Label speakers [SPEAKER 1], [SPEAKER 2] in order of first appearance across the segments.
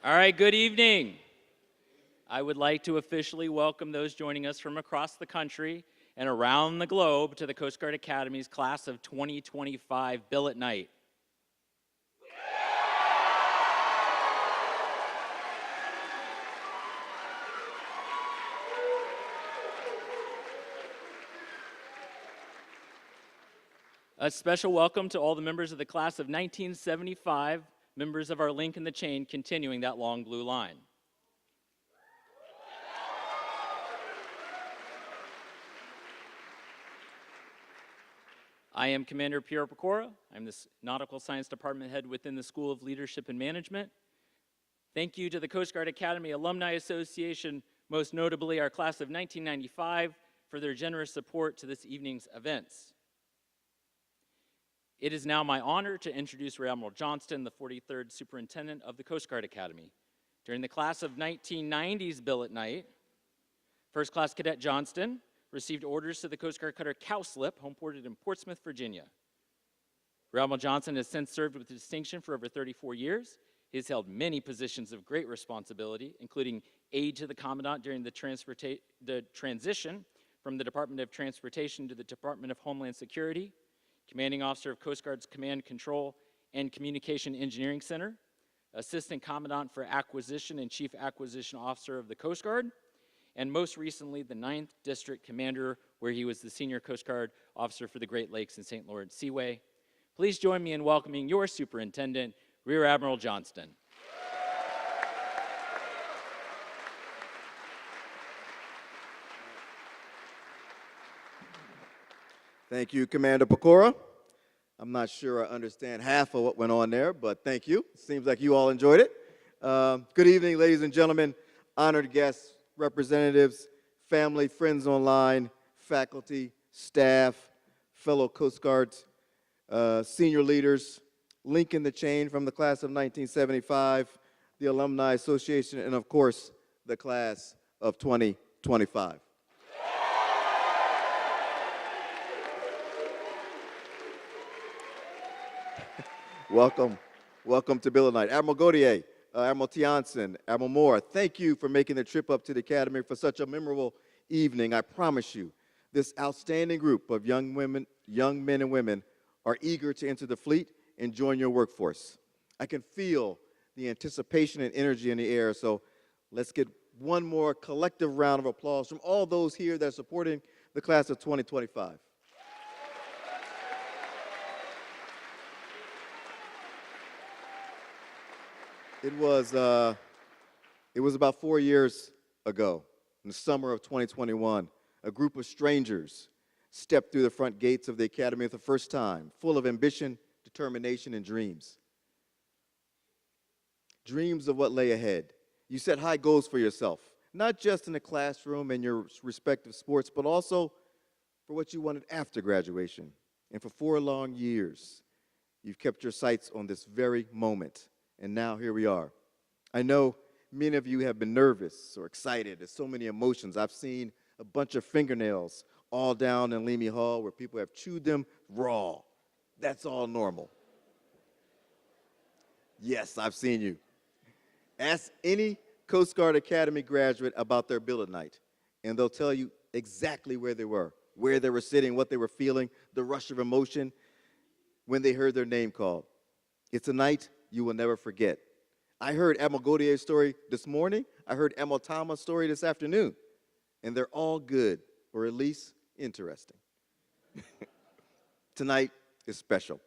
[SPEAKER 1] All right, good evening. I would like to officially welcome those joining us from across the country and around the globe to the Coast Guard Academy's class of 2025 Billet Night. A special welcome to all the members of the class of 1975, members of our link in the chain continuing that long blue line. I am Commander Pierre Pecora. I'm the Nautical Science Department head within the School of Leadership and Management. Thank you to the Coast Guard Academy Alumni Association, most notably our class of 1995, for their generous support to this evening's events. It is now my honor to introduce Rear Admiral Johnston, the 43rd Superintendent of the Coast Guard Academy. During the class of 1990's Billet Night, First Class Cadet Johnston received orders to the Coast Guard cutter Cowslip, homeported in Portsmouth, Virginia. Rear Admiral Johnston has since served with distinction for over 34 years. He has held many positions of great responsibility, including aide to the Commandant during the transition from the Department of Transportation to the Department of Homeland Security, Commanding Officer of Coast Guard's Command Control and Communication Engineering Center, Assistant Commandant for Acquisition and Chief Acquisition Officer of the Coast Guard, and most recently the 9th District Commander, where he was the Senior Coast Guard Officer for the Great Lakes and St. Lawrence Seaway. Please join me in welcoming your Superintendent, Rear Admiral Johnston.
[SPEAKER 2] Thank you, Commander Pecora. I'm not sure I understand half of what went on there, but thank you. Seems like you all enjoyed it. Good evening, ladies and gentlemen, honored guests, representatives, family, friends online, faculty, staff, fellow Coast Guards, senior leaders, link in the chain from the class of 1975, the Alumni Association, and of course, the class of 2025. Welcome to Billet Night. Admiral Gautier, Admiral Tianson, Admiral Moore, thank you for making the trip up to the Academy for such a memorable evening. I promise you, this outstanding group of young men and women are eager to enter the fleet and join your workforce. I can feel the anticipation and energy in the air, so let's get one more collective round of applause from all those here that are supporting the class of 2025. It was about 4 years ago, in the summer of 2021, a group of strangers stepped through the front gates of the Academy for the first time, full of ambition, determination, and dreams. Dreams of what lay ahead. You set high goals for yourself, not just in the classroom and your respective sports, but also for what you wanted after graduation. And for 4 long years, you've kept your sights on this very moment. And now here we are. I know many of you have been nervous or excited. There's so many emotions. I've seen a bunch of fingernails all down in Leamy Hall where people have chewed them raw. That's all normal. Yes, I've seen you. Ask any Coast Guard Academy graduate about their billet night, and they'll tell you exactly where they were sitting, what they were feeling, the rush of emotion when they heard their name called. It's a night you will never forget. I heard Admiral Gautier's story this morning. I heard Admiral Thomas' story this afternoon. And they're all good, or at least interesting. Tonight is special.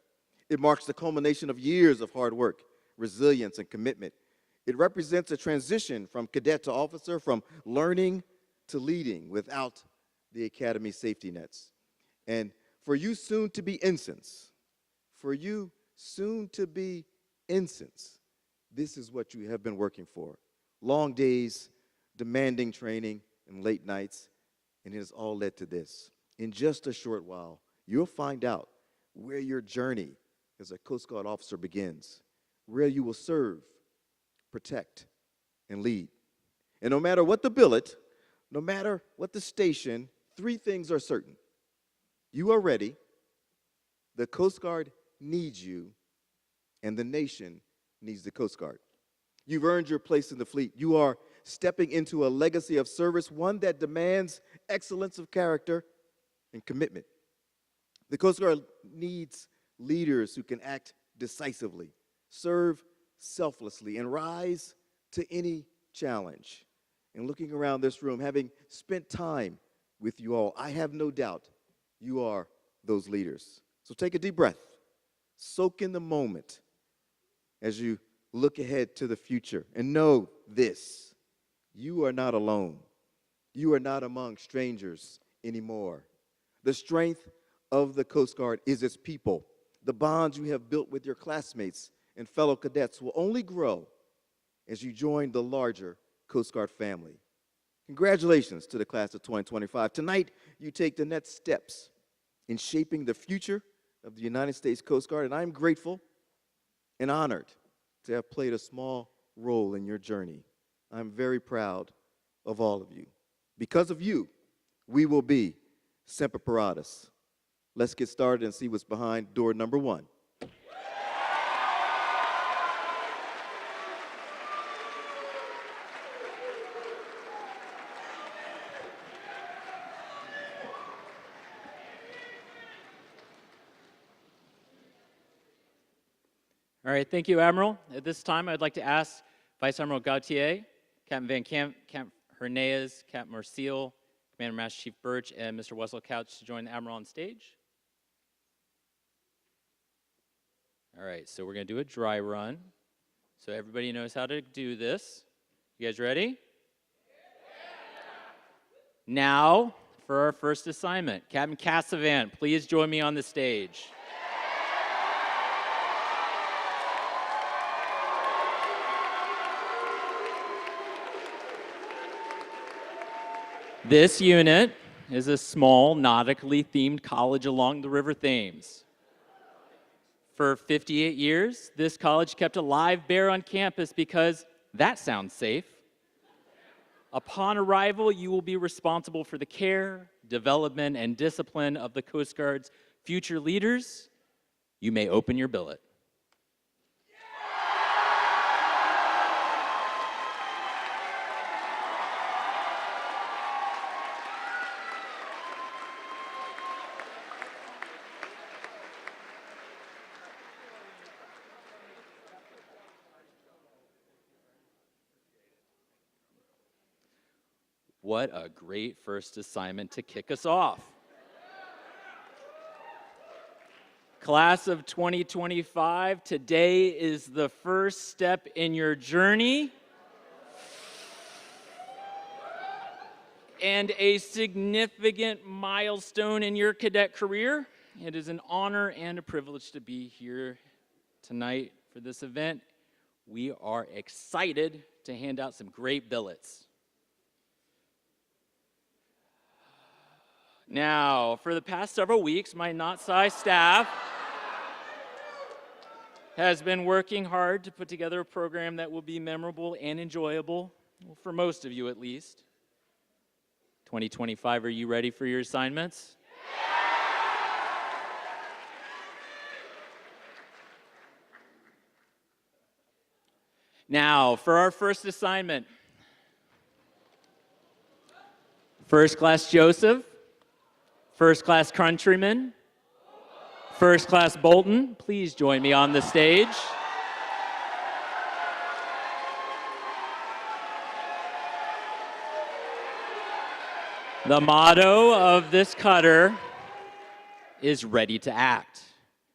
[SPEAKER 2] It marks the culmination of years of hard work, resilience, and commitment. It represents a transition from cadet to officer, from learning to leading without the Academy safety nets. And for you soon-to-be ensigns, ensigns, this is what you have been working for. Long days, demanding training, and late nights, and it has all led to this. In just a short while, you'll find out where your journey as a Coast Guard officer begins, where you will serve, protect, and lead. And no matter what the billet, no matter what the station, 3 things are certain. You are ready, the Coast Guard needs you, and the nation needs the Coast Guard. You've earned your place in the fleet. You are stepping into a legacy of service, one that demands excellence of character and commitment. The Coast Guard needs leaders who can act decisively, serve selflessly, and rise to any challenge. And looking around this room, having spent time with you all, I have no doubt you are those leaders. So take a deep breath, soak in the moment as you look ahead to the future, and know this: you are not alone. You are not among strangers anymore. The strength of the Coast Guard is its people. The bonds you have built with your classmates and fellow cadets will only grow as you join the larger Coast Guard family. Congratulations to the class of 2025. Tonight, you take the next steps in shaping the future of the United States Coast Guard, and I'm grateful and honored to have played a small role in your journey. I'm very proud of all of you. Because of you, we will be Semper Paratus. Let's get started and see what's behind door number 1.
[SPEAKER 1] All right, thank you, Admiral. At this time, I'd like to ask Vice Admiral Gautier, Captain Van Camp, Captain Hernandez, Captain Marcil, Commander Master Chief Birch, and Mr. Wessel Couch to join the Admiral on stage. All right, so we're going to do a dry run. So everybody knows how to do this. You guys ready? Now, for our first assignment, Captain Cassavant, please join me on the stage. This unit is a small, nautically themed college along the River Thames. For 58 years, this college kept a live bear on campus because that sounds safe. Upon arrival, you will be responsible for the care, development, and discipline of the Coast Guard's future leaders. You may open your billet. What a great first assignment to kick us off. Class of 2025, today is the first step in your journey and a significant milestone in your cadet career. It is an honor and a privilege to be here tonight for this event. We are excited to hand out some great billets. Now, for the past several weeks, my NOTSI staff has been working hard to put together a program that will be memorable and enjoyable, well, for most of you at least. 2025, are you ready for your assignments? Now, for our first assignment, First Class Joseph, First Class Countryman, First Class Bolton, please join me on the stage. The motto of this cutter is ready to act.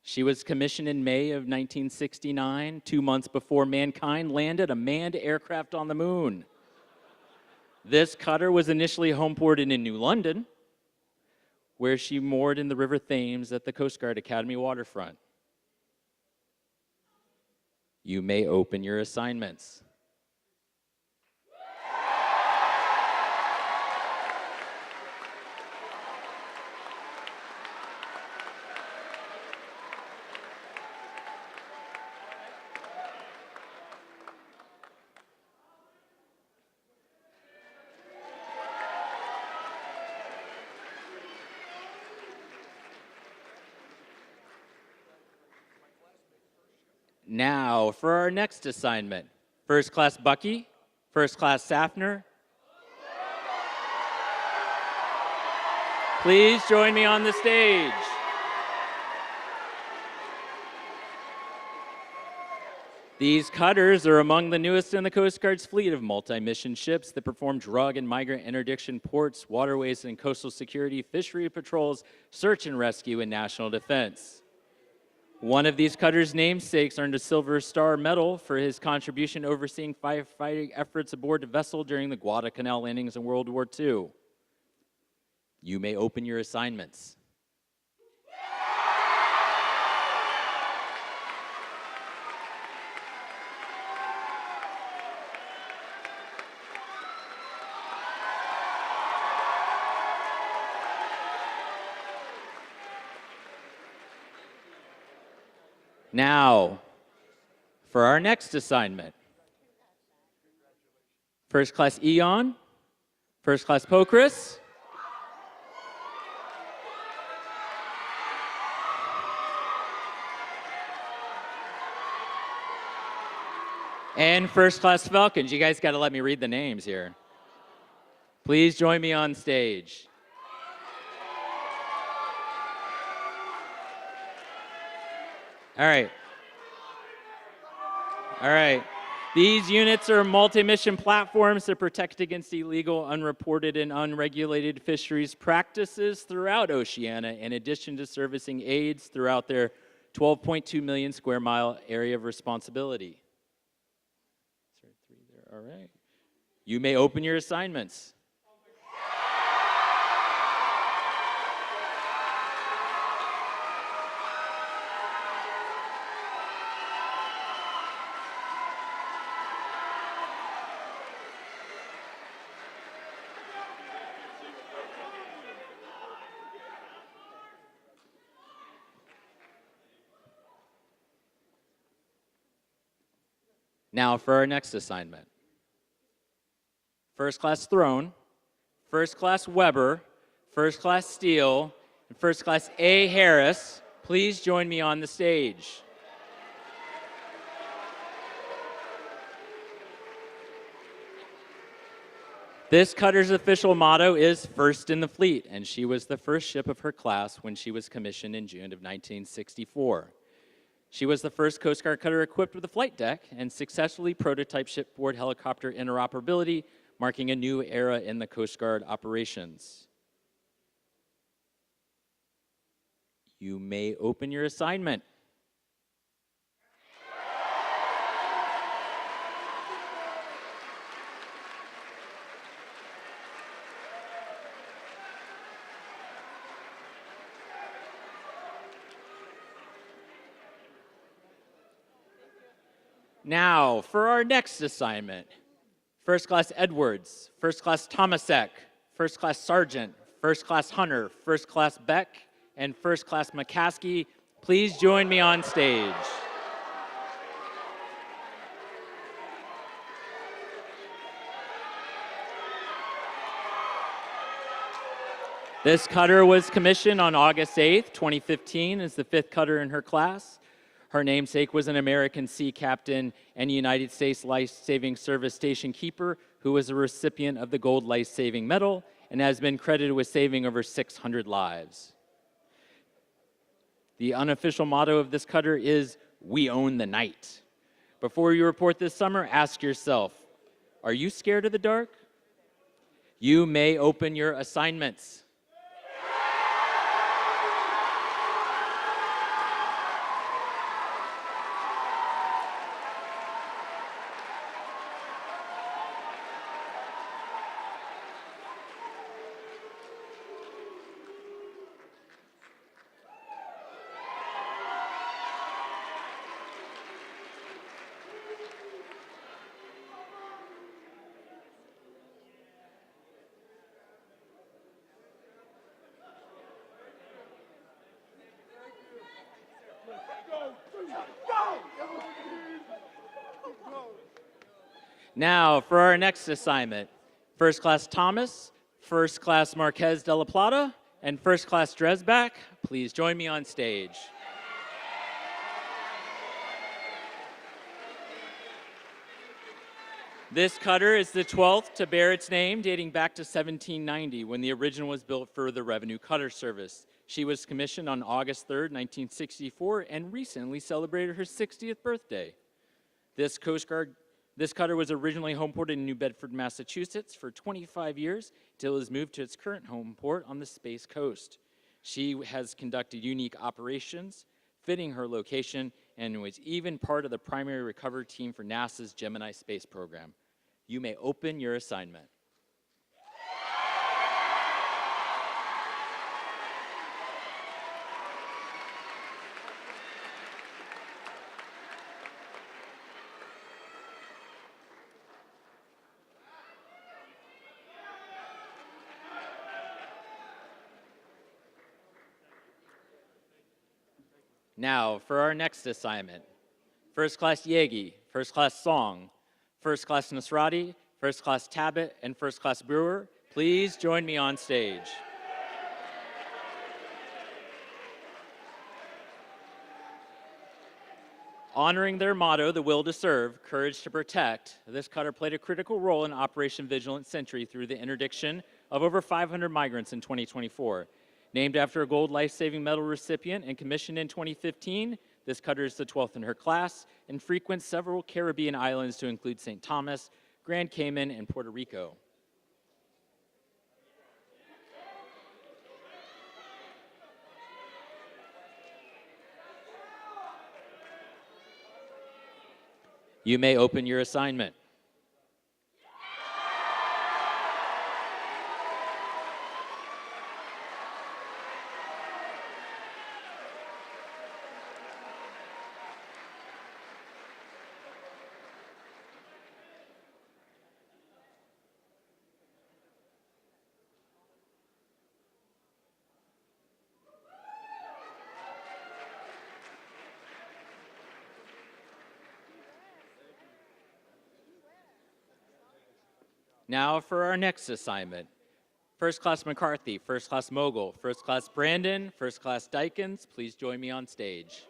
[SPEAKER 1] She was commissioned in May of 1969, 2 months before mankind landed a manned aircraft on the moon. This cutter was initially homeported in New London, where she moored in the River Thames at the Coast Guard Academy waterfront. You may open your assignments. Now, for our next assignment, First Class Bucky, First Class Safner. Please join me on the stage. These cutters are among the newest in the Coast Guard's fleet of multi-mission ships that perform drug and migrant interdiction ports, waterways and coastal security, fishery patrols, search and rescue, and national defense. One of these cutters' namesakes earned a Silver Star Medal for his contribution overseeing firefighting efforts aboard the vessel during the Guadalcanal landings in World War II. You may open your assignments. Now, for our next assignment. First Class Eon, First Class Pokris, and First Class Falcons. You guys got to let me read the names here. Please join me on stage. All right. These units are multi-mission platforms that protect against illegal, unreported, and unregulated fisheries practices throughout Oceania, in addition to servicing aids throughout their 12.2 million square mile area of responsibility. Is there 3 there? All right. You may open your assignments. Now for our next assignment. First Class Throne, First Class Weber, First Class Steele, and First Class A. Harris, please join me on the stage. This cutter's official motto is First in the Fleet, and she was the first ship of her class when she was commissioned in June of 1964. She was the first Coast Guard cutter equipped with a flight deck and successfully prototyped shipboard helicopter interoperability, marking a new era in the Coast Guard operations. You may open your assignment. Now, for our next assignment, First Class Edwards, First Class Tomasek, First Class Sergeant, First Class Hunter, First Class Beck, and First Class McCaskey, please join me on stage. This cutter was commissioned on August 8th, 2015, as the 5th cutter in her class. Her namesake was an American sea captain and United States Life-Saving Service station keeper who was a recipient of the Gold Life-Saving Medal and has been credited with saving over 600 lives. The unofficial motto of this cutter is, "We own the night." Before you report this summer, ask yourself, are you scared of the dark? You may open your assignments. Now, for our next assignment, First Class Thomas, First Class Marquez de la Plata, and First Class Dresbach, please join me on stage. This cutter is the 12th to bear its name, dating back to 1790, when the original was built for the Revenue Cutter Service. She was commissioned on August 3rd, 1964, and recently celebrated her 60th birthday. This cutter was originally homeported in New Bedford, Massachusetts for 25 years until it was moved to its current home port on the Space Coast. She has conducted unique operations, fitting her location, and was even part of the primary recovery team for NASA's Gemini space program. You may open your assignment. Now, for our next assignment, First Class Yegi, First Class Song, First Class Nasrati, First Class Tabit, and First Class Brewer, please join me on stage. Honoring their motto, the will to serve, courage to protect, this cutter played a critical role in Operation Vigilant Sentry through the interdiction of over 500 migrants in 2024. Named after a gold life-saving medal recipient and commissioned in 2015, this cutter is the 12th in her class and frequents several Caribbean islands to include St. Thomas, Grand Cayman, and Puerto Rico. You may open your assignment. Now for our next assignment. First Class McCarthy, First Class Mogul, First Class Brandon, First Class Dykens, please join me on stage.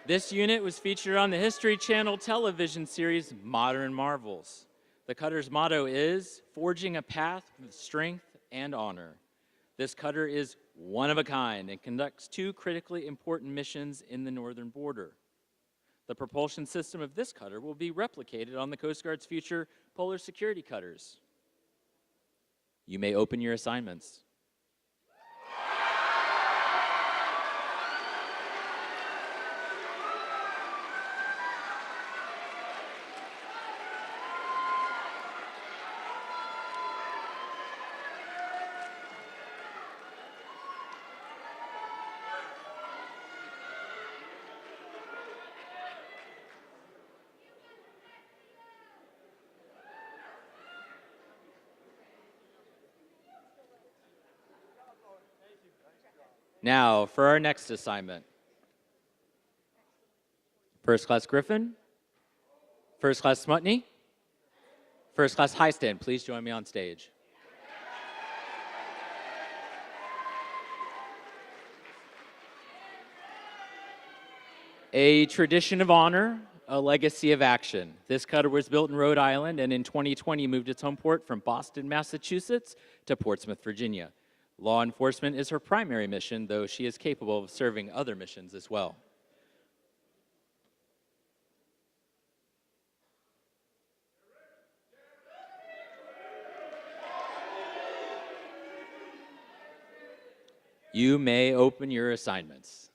[SPEAKER 1] This unit was featured on the History Channel television series Modern Marvels. The cutter's motto is, forging a path with strength and honor. This cutter is one of a kind and conducts two critically important missions in the northern border. The propulsion system of this cutter will be replicated on the Coast Guard's future polar security cutters. You may open your assignments. Now, for our next assignment. First Class Griffin, First Class Smutney, First Class Highstand, please join me on stage. A tradition of honor, a legacy of action. This cutter was built in Rhode Island and in 2020 moved its home port from Boston, Massachusetts to Portsmouth, Virginia. Law enforcement is her primary mission, though she is capable of serving other missions as well. You may open your assignments.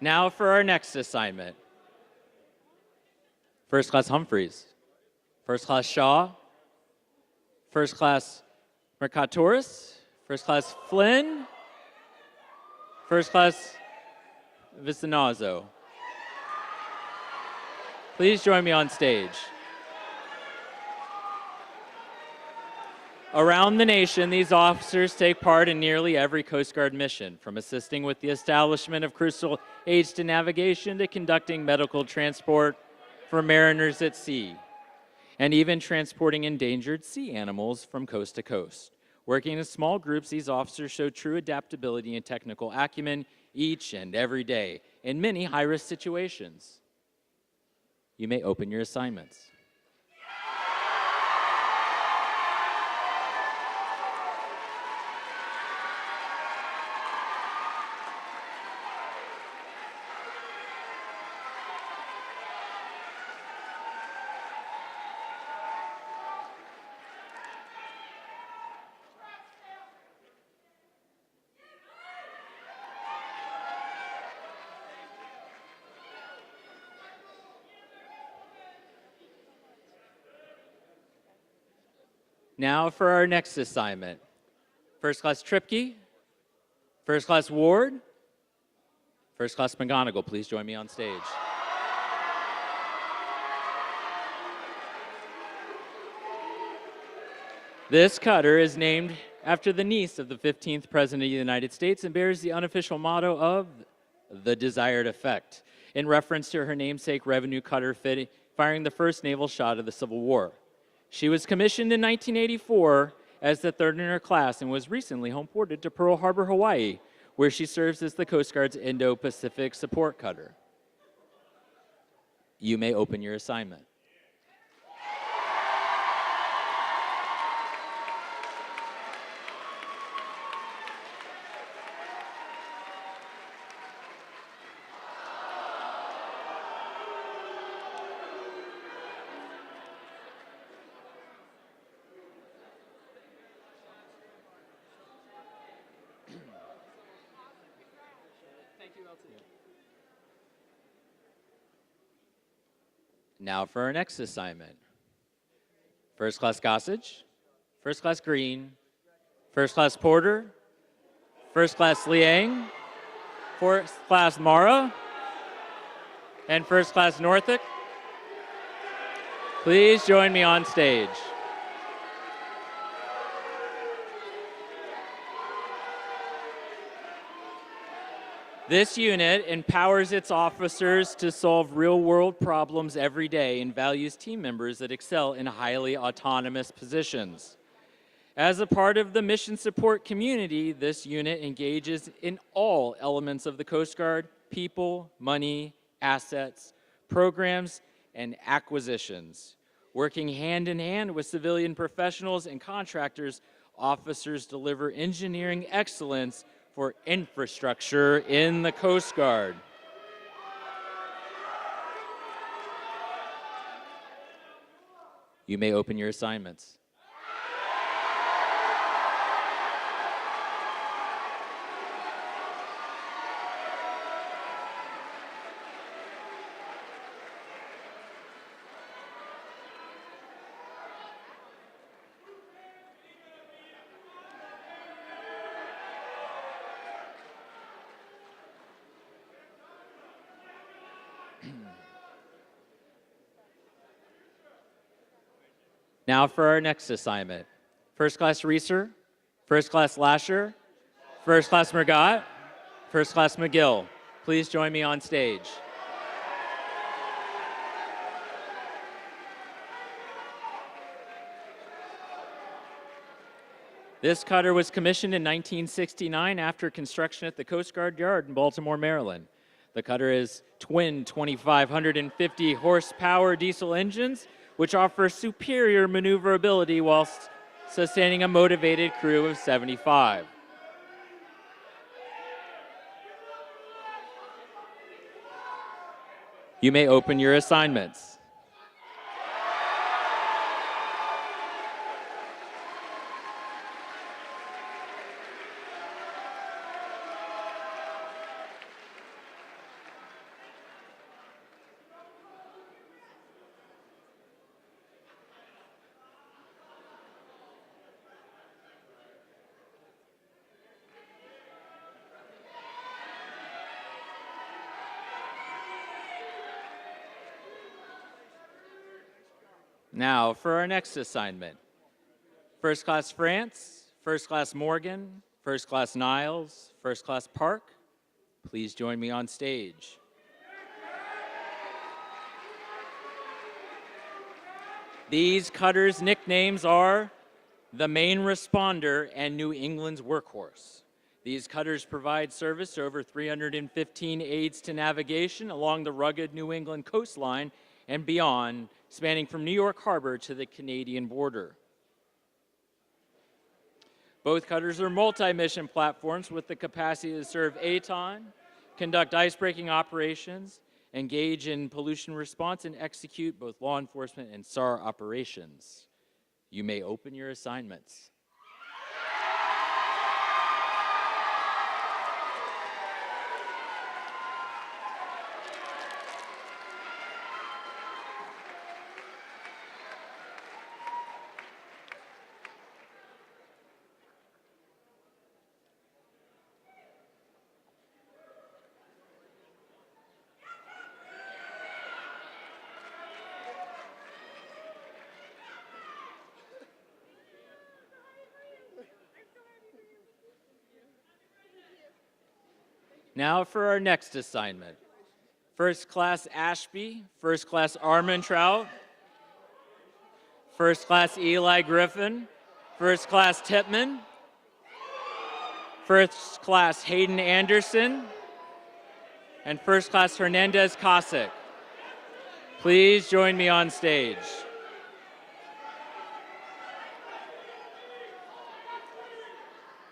[SPEAKER 1] Now for our next assignment. First Class Humphreys, First Class Shaw, First Class Mercatoris, First Class Flynn, First Class Vicinazzo. Please join me on stage. Around the nation, these officers take part in nearly every Coast Guard mission, from assisting with the establishment of crucial aids to navigation to conducting medical transport for mariners at sea, and even transporting endangered sea animals from coast to coast. Working in small groups, these officers show true adaptability and technical acumen each and every day in many high-risk situations. You may open your assignments. Now for our next assignment. First Class Tripke, First Class Ward, First Class McGonigal, please join me on stage. This cutter is named after the niece of the 15th President of the United States and bears the unofficial motto of the desired effect, in reference to her namesake revenue cutter firing the first naval shot of the Civil War. She was commissioned in 1984 as the third in her class and was recently homeported to Pearl Harbor, Hawaii, where she serves as the Coast Guard's Indo-Pacific support cutter. You may open your assignment. Now for our next assignment. First Class Gossage, First Class Green, First Class Porter, First Class Liang, First Class Mara, and First Class Norfolk. Please join me on stage. This unit empowers its officers to solve real-world problems every day and values team members that excel in highly autonomous positions. As a part of the mission support community, this unit engages in all elements of the Coast Guard: people, money, assets, programs, and acquisitions. Working hand in hand with civilian professionals and contractors, officers deliver engineering excellence for infrastructure in the Coast Guard. You may open your assignments. Now for our next assignment. First Class Reeser, First Class Lasher, First Class Mergat, First Class McGill. Please join me on stage. This cutter was commissioned in 1969 after construction at the Coast Guard Yard in Baltimore, Maryland. The cutter is twin 2,550 horsepower diesel engines, which offer superior maneuverability whilst sustaining a motivated crew of 75. You may open your assignments. Now for our next assignment. First Class France, First Class Morgan, First Class Niles, First Class Park, please join me on stage. These cutters' nicknames are the Main Responder and New England's Workhorse. These cutters provide service to over 315 aids to navigation along the rugged New England coastline and beyond, spanning from New York Harbor to the Canadian border. Both cutters are multi-mission platforms with the capacity to serve ATON, conduct icebreaking operations, engage in pollution response, and execute both law enforcement and SAR operations. You may open your assignments. Now for our next assignment. First Class Ashby, First Class Armentrout, First Class Eli Griffin, First Class Tipman, First Class Hayden Anderson, and First Class Hernandez Cossack. Please join me on stage.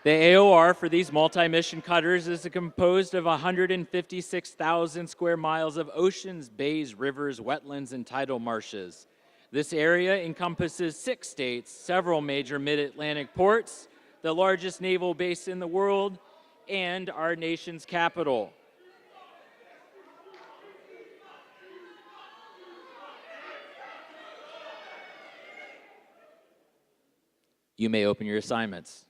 [SPEAKER 1] The AOR for these multi-mission cutters is composed of 156,000 square miles of oceans, bays, rivers, wetlands, and tidal marshes. This area encompasses 6 states, several major mid-Atlantic ports, the largest naval base in the world, and our nation's capital. You may open your assignments.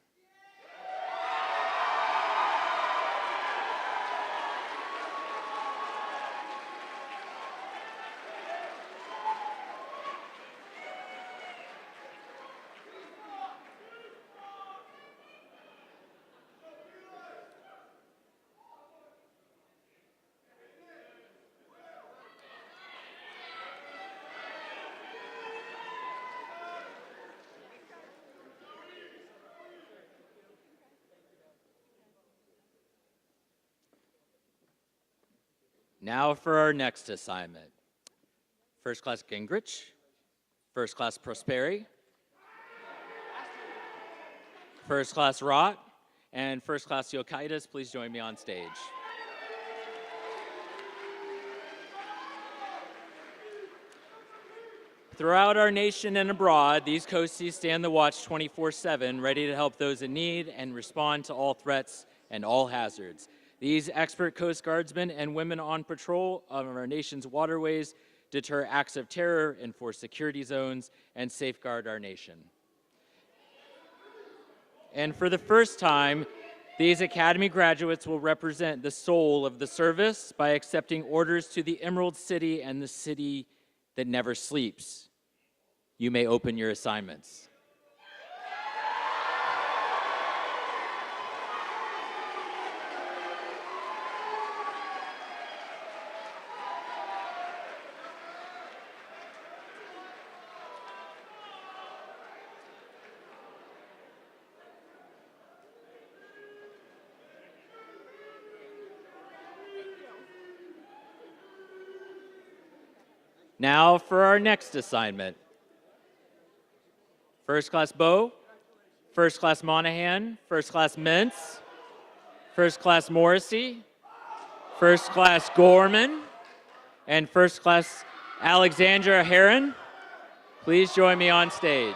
[SPEAKER 1] Now for our next assignment. First Class Gingrich, First Class Prosperi, First Class Rott, and First Class Yokitis, please join me on stage. Throughout our nation and abroad, these coasties stand the watch 24/7, ready to help those in need and respond to all threats and all hazards. These expert Coast Guardsmen and women on patrol of our nation's waterways deter acts of terror, enforce security zones, and safeguard our nation. And for the first time, these Academy graduates will represent the soul of the service by accepting orders to the Emerald City and the city that never sleeps. You may open your assignments. Now for our next assignment. First Class Bow, First Class Monahan, First Class Mintz, First Class Morrissey, First Class Gorman, and First Class Alexandra Heron. Please join me on stage.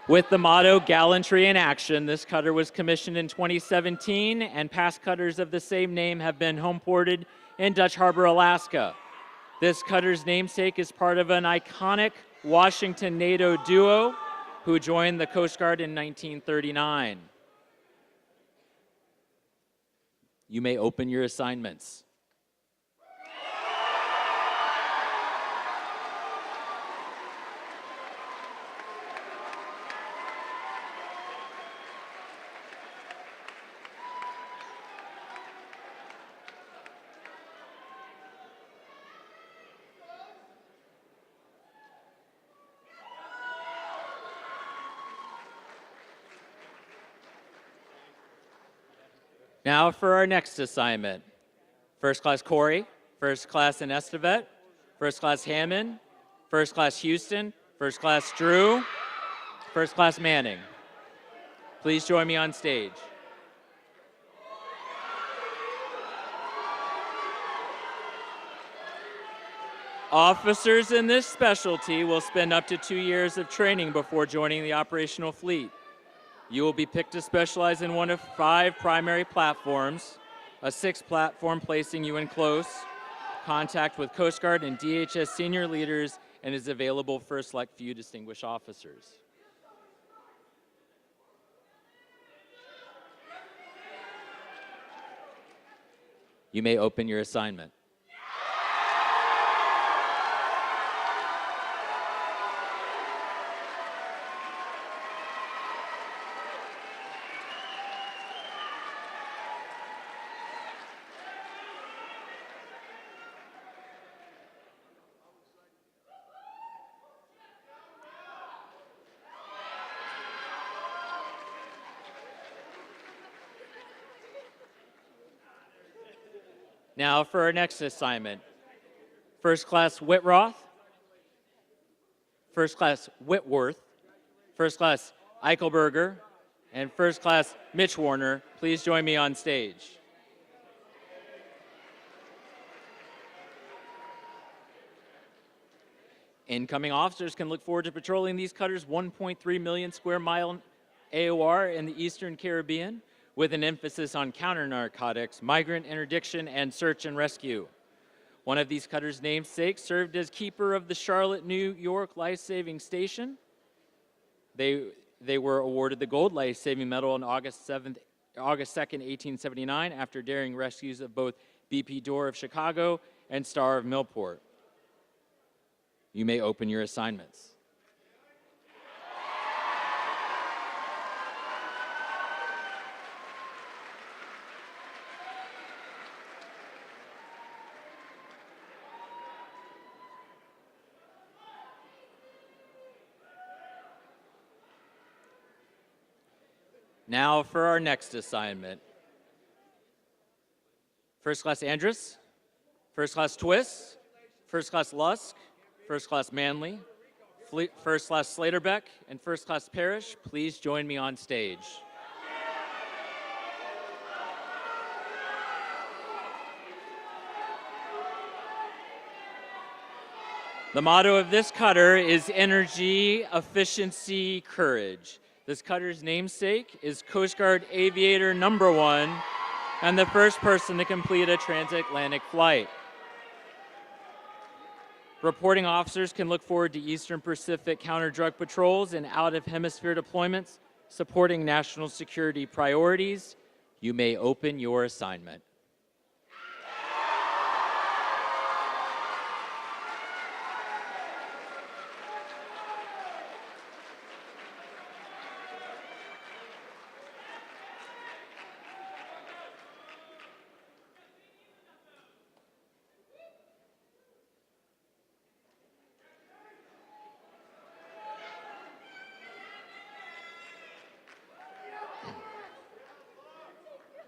[SPEAKER 1] With the motto, Gallantry in Action, this cutter was commissioned in 2017, and past cutters of the same name have been homeported in Dutch Harbor, Alaska. This cutter's namesake is part of an iconic Washington NATO duo who joined the Coast Guard in 1939. You may open your assignments. Now for our next assignment. First Class Corey, First Class in Estevet, First Class Hammond, First Class Houston, First Class Drew, First Class Manning. Please join me on stage. Officers in this specialty will spend up to 2 years of training before joining the operational fleet. You will be picked to specialize in one of 5 primary platforms, a 6th platform placing you in close contact with Coast Guard and DHS senior leaders, and is available for a select few distinguished officers. You may open your assignment. Now for our next assignment. First Class Whitroth, First Class Whitworth, First Class Eichelberger, and First Class Mitch Warner, please join me on stage. Incoming officers can look forward to patrolling these cutters' 1.3 million square mile AOR in the Eastern Caribbean, with an emphasis on counter-narcotics, migrant interdiction, and search and rescue. One of these cutters' namesakes served as keeper of the Charlotte, New York Life-Saving Station. They were awarded the Gold Life-Saving Medal on August 2nd, 1879, after daring rescues of both BP Door of Chicago and Star of Millport. You may open your assignments. Now for our next assignment. First Class Andrus, First Class Twist, First Class Lusk, First Class Manley, First Class Slaterbeck, and First Class Parrish, please join me on stage. The motto of this cutter is energy, efficiency, courage. This cutter's namesake is Coast Guard Aviator Number 1 and the first person to complete a transatlantic flight. Reporting officers can look forward to Eastern Pacific counter-drug patrols and out-of-hemisphere deployments supporting national security priorities. You may open your assignment.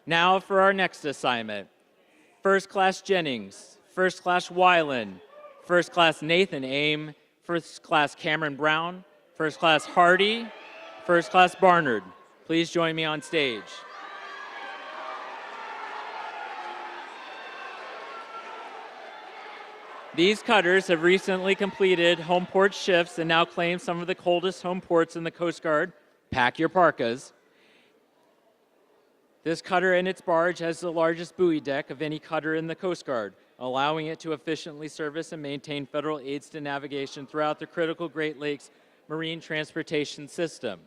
[SPEAKER 1] Now for our next assignment. First Class Jennings, First Class Weiland, First Class Nathan Aim, First Class Cameron Brown, First Class Hardy, First Class Barnard. Please join me on stage. These cutters have recently completed home port shifts and now claim some of the coldest home ports in the Coast Guard. Pack your parkas. This cutter and its barge has the largest buoy deck of any cutter in the Coast Guard, allowing it to efficiently service and maintain federal aids to navigation throughout the critical Great Lakes marine transportation system.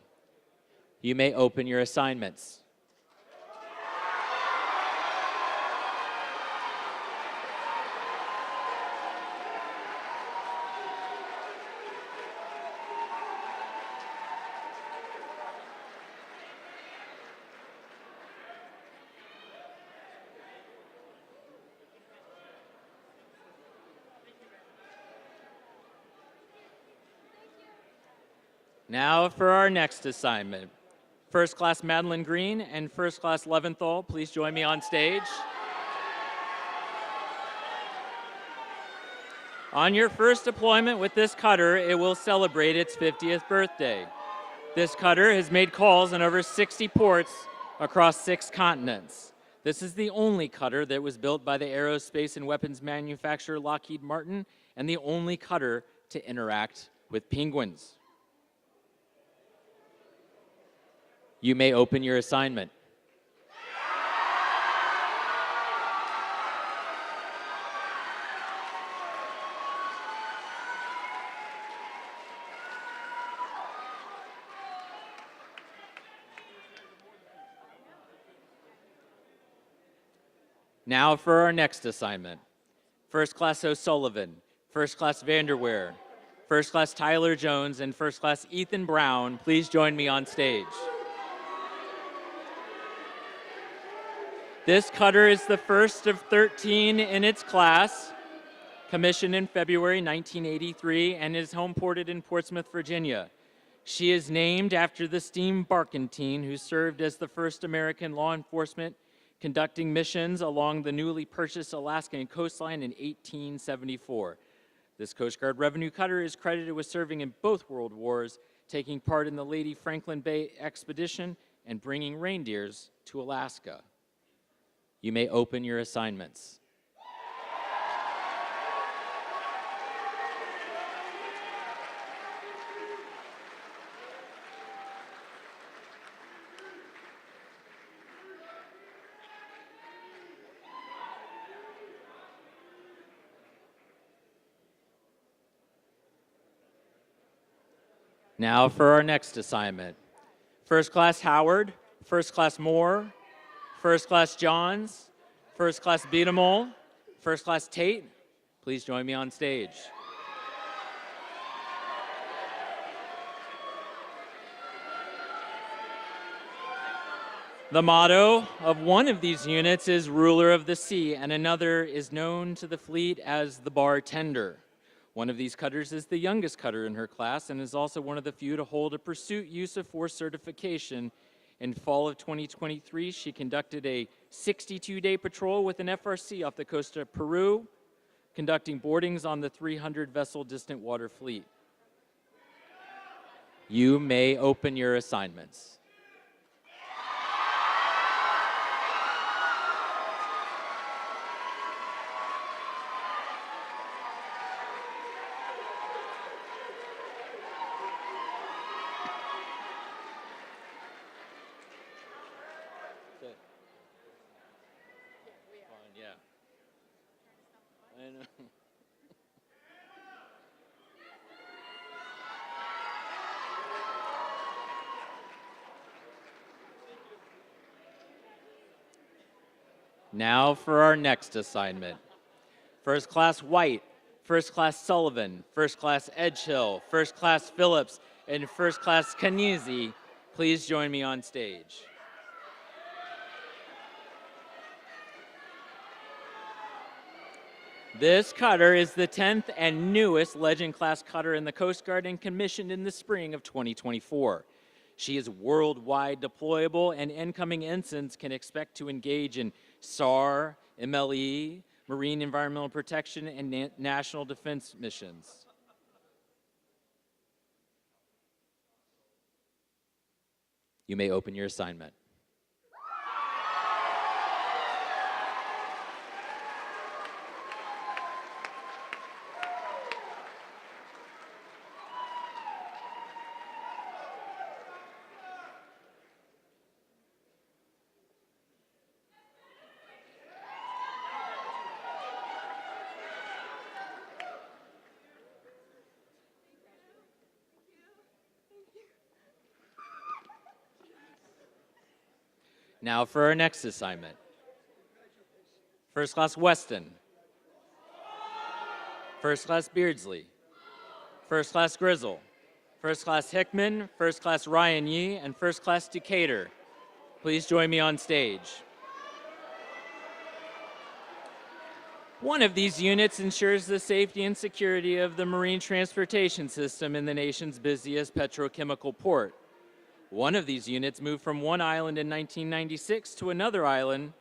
[SPEAKER 1] You may open your assignments. Now for our next assignment. First class Madeline Green and first class Leventhal, please join me on stage. On your first deployment with this cutter, it will celebrate its 50th birthday. This cutter has made calls in over 60 ports across 6 continents. This is the only cutter that was built by the aerospace and weapons manufacturer Lockheed Martin and the only cutter to interact with penguins. You may open your assignment. Now for our next assignment. First Class O'Sullivan, First Class Vanderweer, First Class Tyler Jones, and First Class Ethan Brown, please join me on stage. This cutter is the first of 13 in its class, commissioned in February 1983, and is homeported in Portsmouth, Virginia. She is named after the steam barkentine who served as the first American law enforcement conducting missions along the newly purchased Alaskan coastline in 1874. This Coast Guard revenue cutter is credited with serving in both World Wars, taking part in the Lady Franklin Bay expedition and bringing reindeers to Alaska. You may open your assignments. Now for our next assignment. First Class Howard, First Class Moore, First Class Johns, First Class Beatamol, First Class Tate, please join me on stage. The motto of one of these units is Ruler of the Sea, and another is known to the fleet as the Bartender. One of these cutters is the youngest cutter in her class and is also one of the few to hold a Pursuit Use of Force certification. In fall of 2023, she conducted a 62-day patrol with an FRC off the coast of Peru, conducting boardings on the 300-vessel distant water fleet. You may open your assignments. Now for our next assignment. First Class White, First Class Sullivan, First Class Edgehill, First Class Phillips, and First Class Kanezi, please join me on stage. This cutter is the 10th and newest Legend Class cutter in the Coast Guard and commissioned in the spring of 2024. She is worldwide deployable, and incoming ensigns can expect to engage in SAR, MLE, Marine Environmental Protection, and national defense missions. You may open your assignment. Now for our next assignment. First Class Weston, First Class Beardsley, First Class Grizzle, First Class Hickman, First Class Ryan Yee, and First Class Decatur. Please join me on stage. One of these units ensures the safety and security of the marine transportation system in the nation's busiest petrochemical port. One of these units moved from one island in 1996 to another island,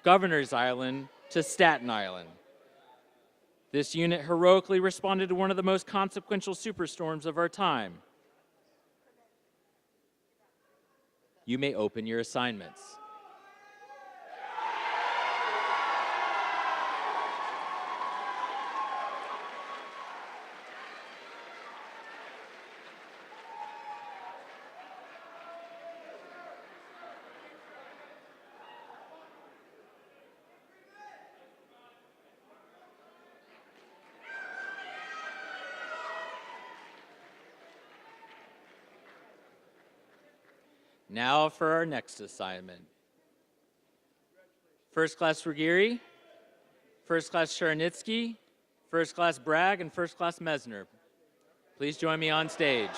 [SPEAKER 1] Governor's Island, to Staten Island. This unit heroically responded to one of the most consequential superstorms of our time. You may open your assignments. Now for our next assignment. First Class Ruggieri, First Class Sharonitsky, First Class Bragg, and First Class Mesner. Please join me on stage.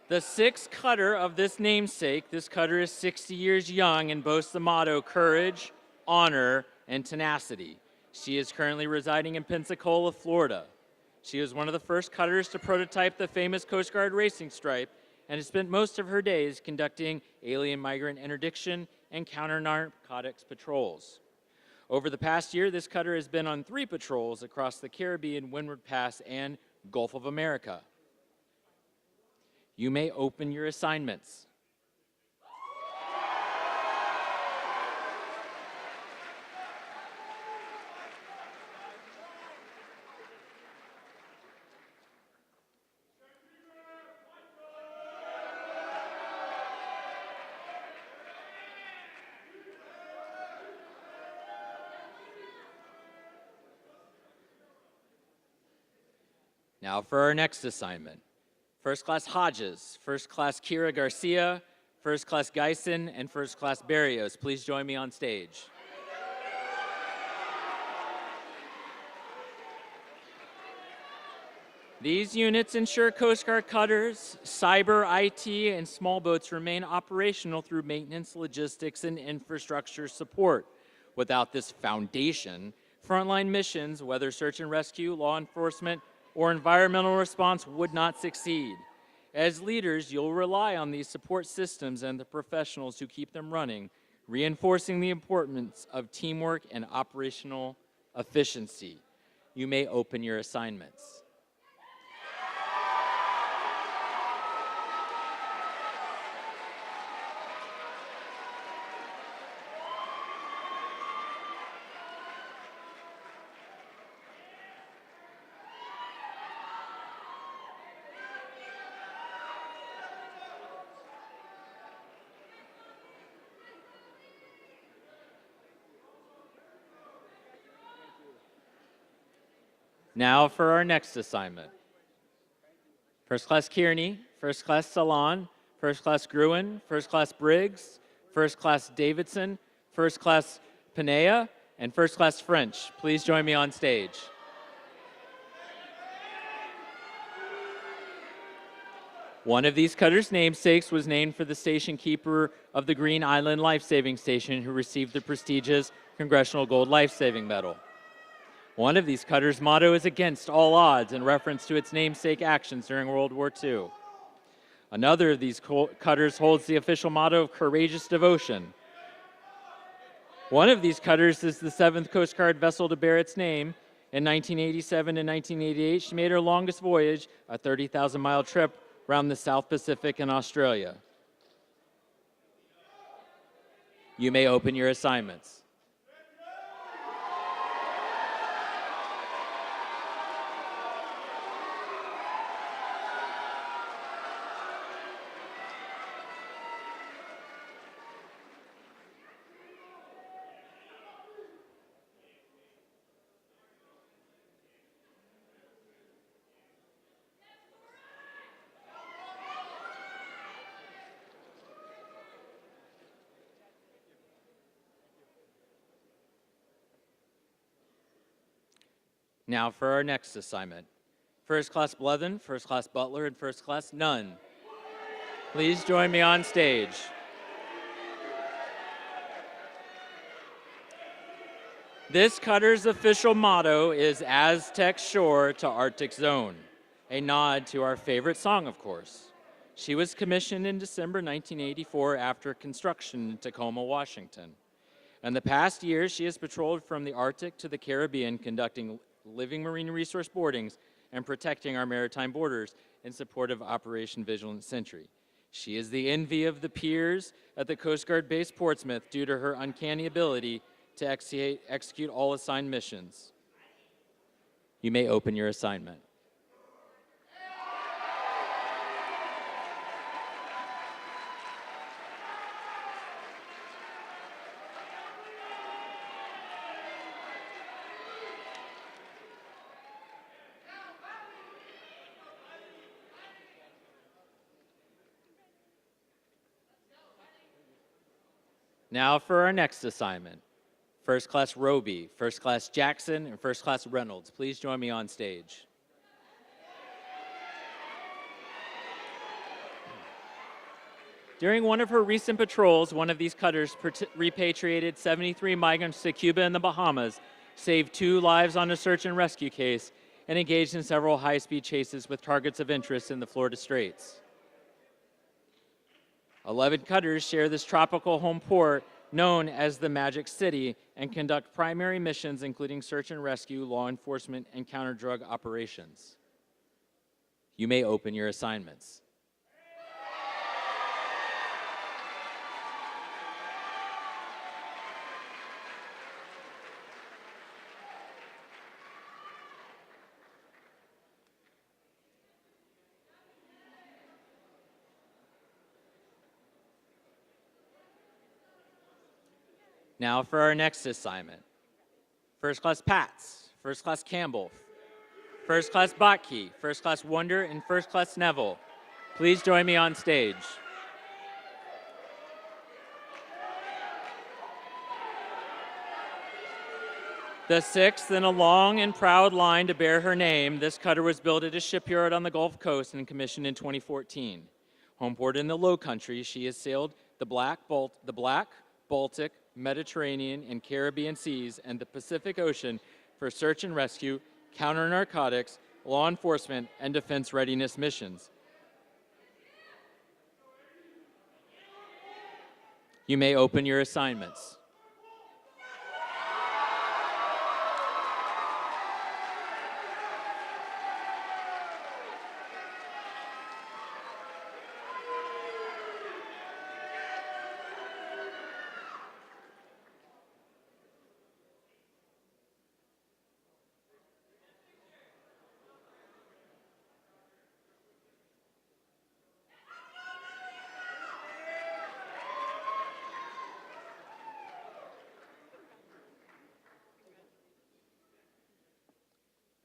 [SPEAKER 1] The sixth cutter of this namesake, this cutter is 60 years young and boasts the motto, courage, honor, and tenacity. She is currently residing in Pensacola, Florida. She was one of the first cutters to prototype the famous Coast Guard racing stripe and has spent most of her days conducting alien migrant interdiction and counter-narcotics patrols. Over the past year, this cutter has been on 3 patrols across the Caribbean, Windward Pass, and Gulf of America. You may open your assignments. Now for our next assignment. First Class Hodges, First Class Kira Garcia, First Class Geisen, and First Class Barrios. Please join me on stage. These units ensure Coast Guard cutters, cyber, IT, and small boats remain operational through maintenance, logistics, and infrastructure support. Without this foundation, frontline missions, whether search and rescue, law enforcement, or environmental response, would not succeed. As leaders, you'll rely on these support systems and the professionals who keep them running, reinforcing the importance of teamwork and operational efficiency. You may open your assignments. Now for our next assignment. First Class Kearney, First Class Salon, First Class Gruen, First Class Briggs, First Class Davidson, First Class Pinea, and First Class French. Please join me on stage. One of these cutters' namesakes was named for the station keeper of the Green Island Life-Saving Station, who received the prestigious Congressional Gold Life-Saving Medal. One of these cutters' motto is against all odds, in reference to its namesake actions during World War II. Another of these cutters holds the official motto of courageous devotion. One of these cutters is the 7th Coast Guard vessel to bear its name. In 1987 and 1988, she made her longest voyage, a 30,000-mile trip around the South Pacific and Australia. You may open your assignments. Now for our next assignment. First Class Blethen, First Class Butler, and First Class Nunn. Please join me on stage. This cutter's official motto is Aztec Shore to Arctic Zone, a nod to our favorite song, of course. She was commissioned in December 1984 after construction in Tacoma, Washington. In the past years, she has patrolled from the Arctic to the Caribbean, conducting living marine resource boardings and protecting our maritime borders in support of Operation Vigilant Sentry. She is the envy of the peers at the Coast Guard Base Portsmouth due to her uncanny ability to execute all assigned missions. You may open your assignment. Now for our next assignment. First Class Roby, First Class Jackson, and First Class Reynolds. Please join me on stage. During one of her recent patrols, one of these cutters repatriated 73 migrants to Cuba and the Bahamas, saved 2 lives on a search and rescue case, and engaged in several high-speed chases with targets of interest in the Florida Straits. 11 cutters share this tropical home port known as the Magic City and conduct primary missions including search and rescue, law enforcement, and counter-drug operations. You may open your assignments. Now for our next assignment. First Class Pats, First Class Campbell, First Class Botke, First Class Wonder, and First Class Neville. Please join me on stage. The 6th in a long and proud line to bear her name, this cutter was built at a shipyard on the Gulf Coast and commissioned in 2014. Homeport in the Low Country, she has sailed the Black, Baltic, Mediterranean, and Caribbean seas and the Pacific Ocean for search and rescue, counter-narcotics, law enforcement, and defense readiness missions. You may open your assignments.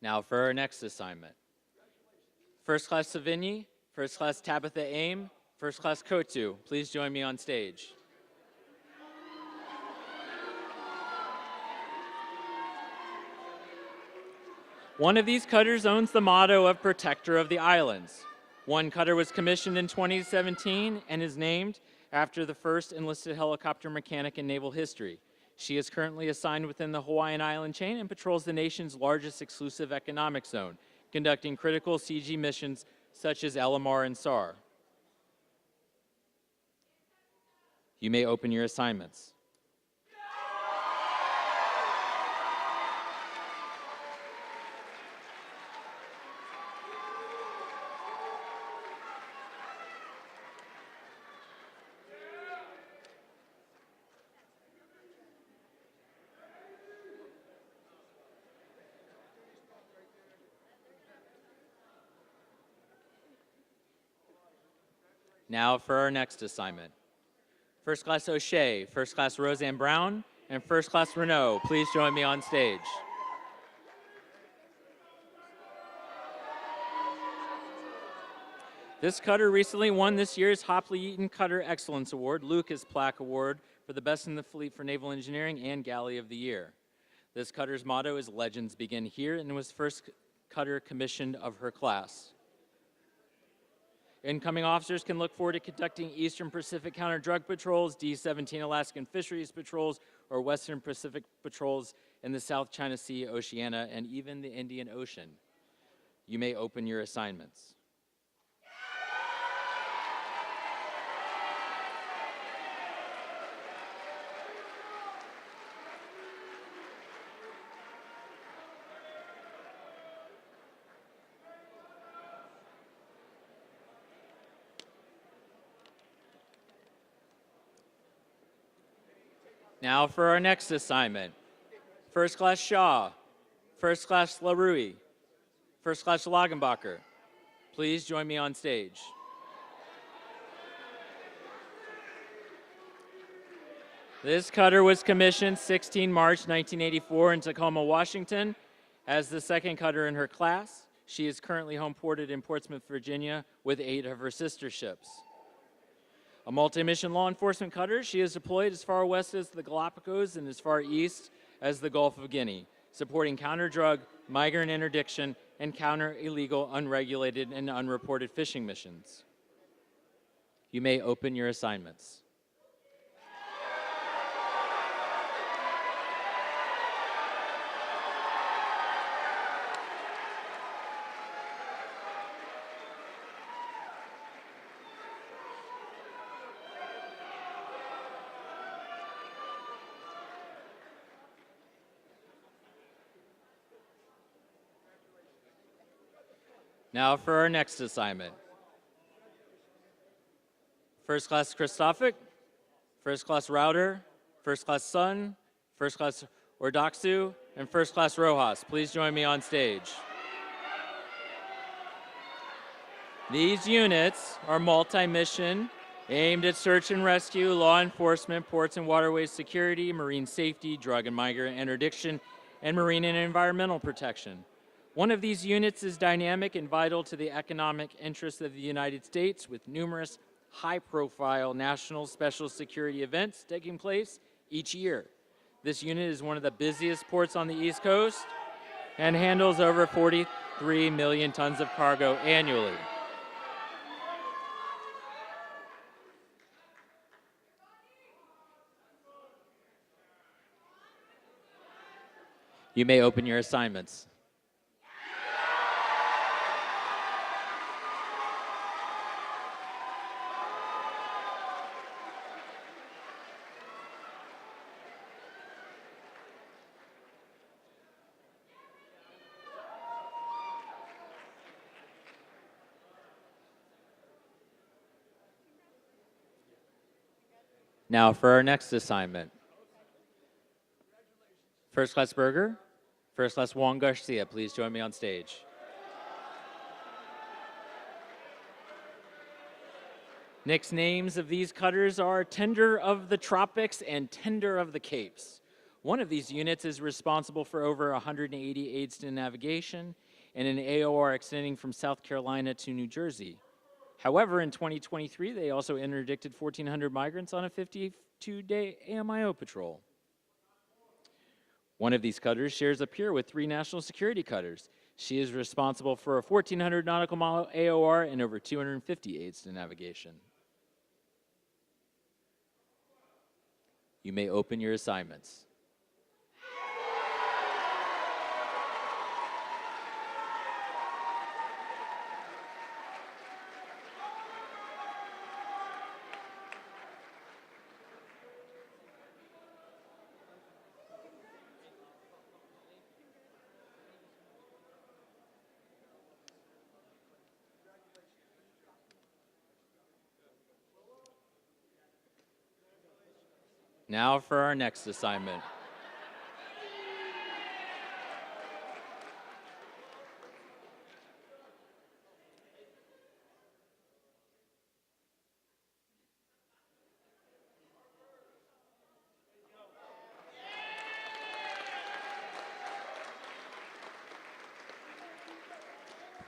[SPEAKER 1] Now for our next assignment. First Class Savigny, First Class Tabitha Aim, First Class Kotu. Please join me on stage. One of these cutters owns the motto of Protector of the Islands. One cutter was commissioned in 2017 and is named after the first enlisted helicopter mechanic in naval history. She is currently assigned within the Hawaiian Island chain and patrols the nation's largest exclusive economic zone, conducting critical CG missions such as LMR and SAR. You may open your assignments. Now for our next assignment. First Class O'Shea, First Class Roseanne Brown, and First Class Renault. Please join me on stage. This cutter recently won this year's Hopley Eaton Cutter Excellence Award, Lucas Plaque Award for the Best in the Fleet for Naval Engineering, and Galley of the Year. This cutter's motto is Legends Begin Here, and was first cutter commissioned of her class. Incoming officers can look forward to conducting Eastern Pacific Counter-Drug Patrols, D-17 Alaskan Fisheries Patrols, or Western Pacific Patrols in the South China Sea, Oceania, and even the Indian Ocean. You may open your assignments. Now for our next assignment. First Class Shaw, First Class LaRue, First Class Lagenbacher. Please join me on stage. This cutter was commissioned 16 March 1984 in Tacoma, Washington as the second cutter in her class. She is currently home ported in Portsmouth, Virginia with 8 of her sister ships. A multi-mission law enforcement cutter, she is deployed as far west as the Galapagos and as far east as the Gulf of Guinea, supporting counter-drug, migrant interdiction, and counter-illegal, unregulated, and unreported fishing missions. You may open your assignments. Now for our next assignment. First Class Christophic, First Class Router, First Class Sun, First Class Ordoxu, and First Class Rojas. Please join me on stage. These units are multi-mission, aimed at search and rescue, law enforcement, ports and waterways security, marine safety, drug and migrant interdiction, and marine and environmental protection. One of these units is dynamic and vital to the economic interests of the United States, with numerous high-profile national special security events taking place each year. This unit is one of the busiest ports on the East Coast and handles over 43 million tons of cargo annually. You may open your assignments. Now for our next assignment. First Class Berger, First Class Juan Garcia, please join me on stage. Nicknames of these cutters are Tender of the Tropics and Tender of the Capes. One of these units is responsible for over 180 aids to navigation and an AOR extending from South Carolina to New Jersey. However, in 2023, they also interdicted 1,400 migrants on a 52-day AMIO patrol. One of these cutters shares a pier with 3 national security cutters. She is responsible for a 1,400 nautical mile AOR and over 250 aids to navigation. You may open your assignments. Now for our next assignment.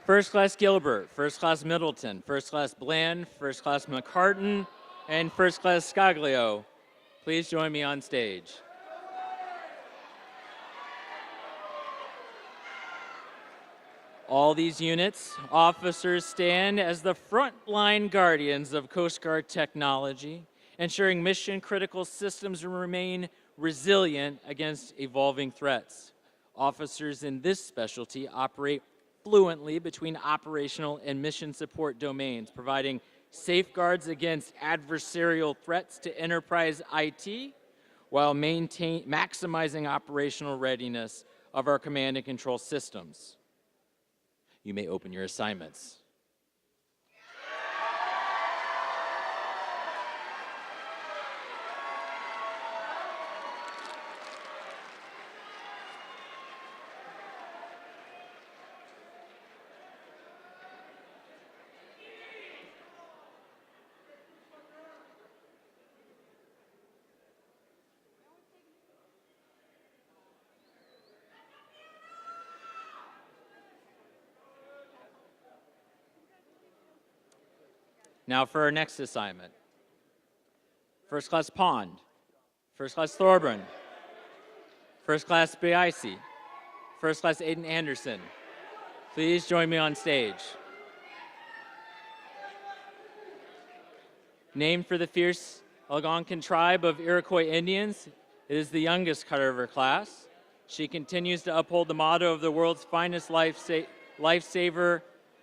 [SPEAKER 1] First Class Gilbert, First Class Middleton, First Class Bland, First Class McCartan, and First Class Scaglio. Please join me on stage. All these units, officers stand as the frontline guardians of Coast Guard technology, ensuring mission-critical systems remain resilient against evolving threats. Officers in this specialty operate fluently between operational and mission support domains, providing safeguards against adversarial threats to enterprise IT while maximizing operational readiness of our command and control systems. You may open your assignments. Now for our next assignment. First Class Pond, First Class Thorburn, First Class Biaisi, First Class Aiden Anderson. Please join me on stage. Named for the fierce Algonquin tribe of Iroquois Indians, it is the youngest cutter of her class. She continues to uphold the motto of the world's finest lifesaver,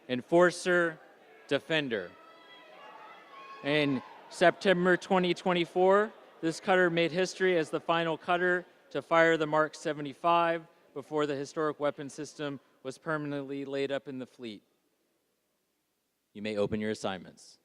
[SPEAKER 1] enforcer, defender. In September 2024, this cutter made history as the final cutter to fire the Mark 75 before the historic weapon system was permanently laid up in the fleet. You may open your assignments.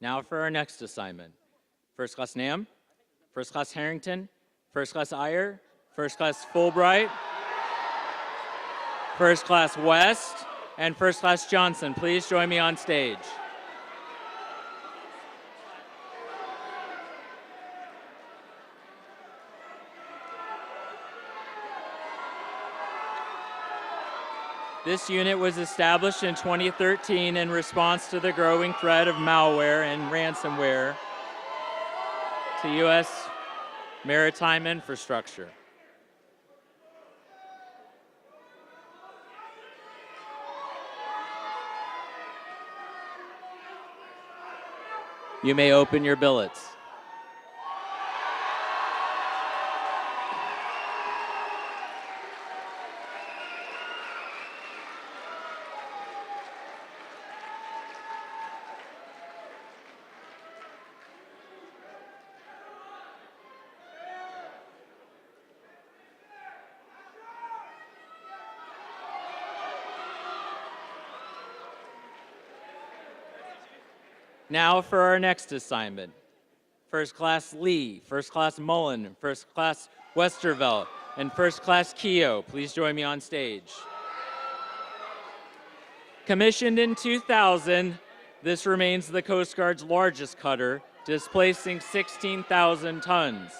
[SPEAKER 1] Now for our next assignment. First Class Nam, First Class Harrington, First Class Iyer, First Class Fulbright, First Class West, and First Class Johnson. Please join me on stage. This unit was established in 2013 in response to the growing threat of malware and ransomware to U.S. maritime infrastructure. You may open your billets. Now for our next assignment. First Class Lee, First Class Mullen, First Class Westervelt, and First Class Keogh. Please join me on stage. Commissioned in 2000, this remains the Coast Guard's largest cutter, displacing 16,000 tons.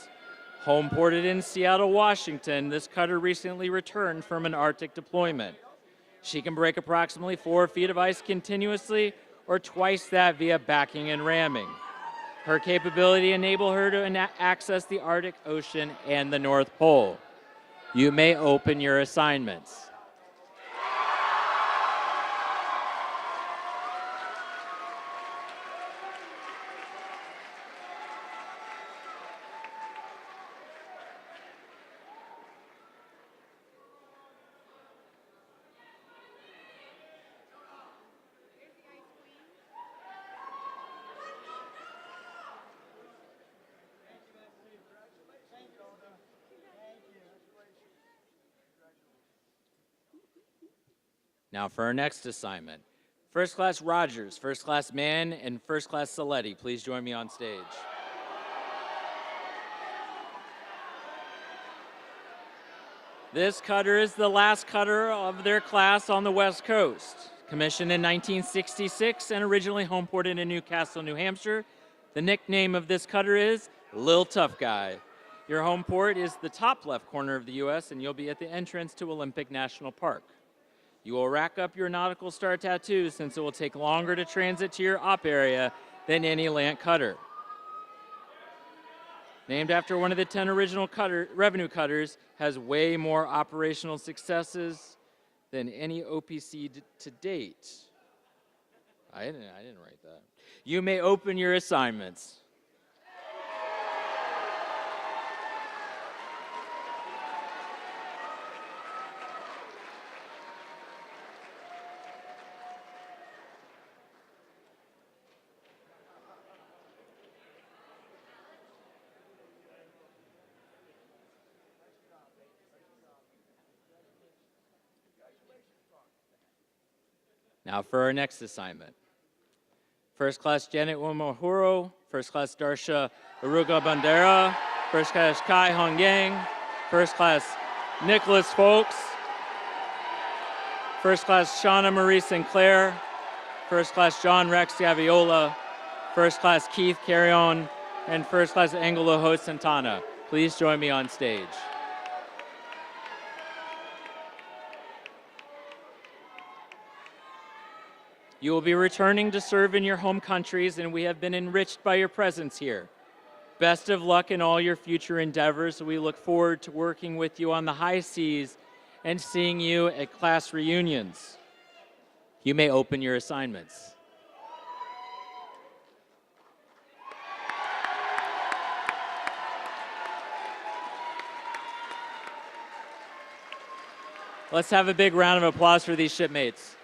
[SPEAKER 1] Homeported in Seattle, Washington, this cutter recently returned from an Arctic deployment. She can break approximately 4 feet of ice continuously, or twice that via backing and ramming. Her capability enables her to access the Arctic Ocean and the North Pole. You may open your assignments. Now for our next assignment. First Class Rogers, First Class Mann, and First Class Saletti, please join me on stage. This cutter is the last cutter of their class on the West Coast. Commissioned in 1966 and originally homeported in Newcastle, New Hampshire, the nickname of this cutter is Lil Tough Guy. Your home port is the top left corner of the U.S., and you'll be at the entrance to Olympic National Park. You will rack up your nautical star tattoos since it will take longer to transit to your op area than any land cutter. Named after one of the 10 original revenue cutters, has way more operational successes than any OPC to date. I didn't write that. You may open your assignments. Now for our next assignment. First Class Janet Wamahuro, First Class Darsha Aruga Bandera, First Class Kai Hong Yang, First Class Nicholas Folks, First Class Shauna Marie Sinclair, First Class John Rex Gaviola, First Class Keith Carrion, and First Class Angelo Ho Santana. Please join me on stage. You will be returning to serve in your home countries, and we have been enriched by your presence here. Best of luck in all your future endeavors. We look forward to working with you on the high seas and seeing you at class reunions. You may open your assignments. Let's have a big round of applause for these shipmates.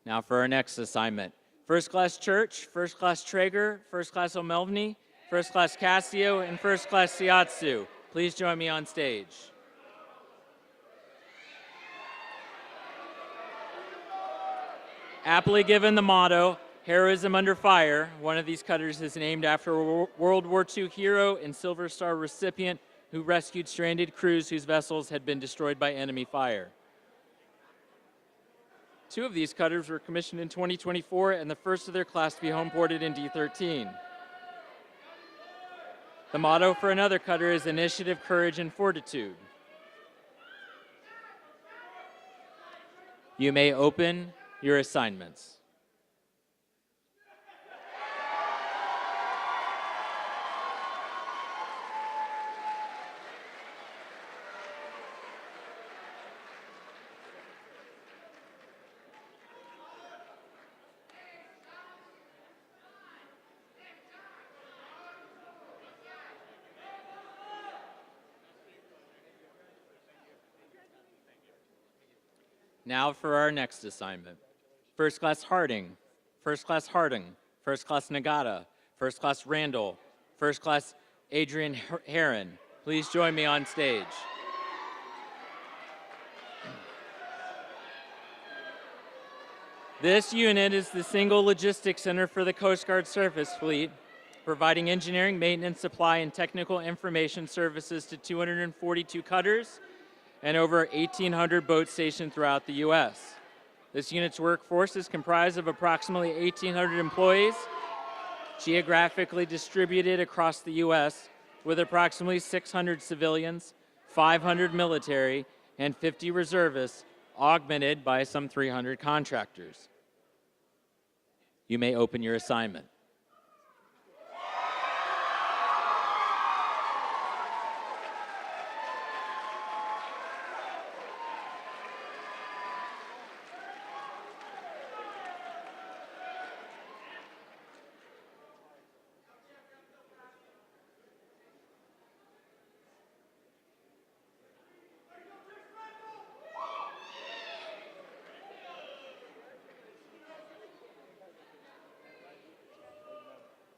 [SPEAKER 1] Now for our next assignment. First Class Church, First Class Traeger, First Class O'Melveny, First Class Casio, and First Class Siatsu. Please join me on stage. Aptly given the motto, Heroism Under Fire, one of these cutters is named after a World War II hero and Silver Star recipient who rescued stranded crews whose vessels had been destroyed by enemy fire. Two of these cutters were commissioned in 2024 and the first of their class to be homeported in D13. The motto for another cutter is Initiative, Courage, and Fortitude. You may open your assignments. Now for our next assignment. First Class Harding, First Class Harding, First Class Nagata, First Class Randall, First Class Adrian Heron. Please join me on stage. This unit is the single logistics center for the Coast Guard Surface Fleet, providing engineering, maintenance, supply, and technical information services to 242 cutters and over 1,800 boats stationed throughout the U.S. This unit's workforce is comprised of approximately 1,800 employees, geographically distributed across the U.S., with approximately 600 civilians, 500 military, and 50 reservists, augmented by some 300 contractors. You may open your assignment.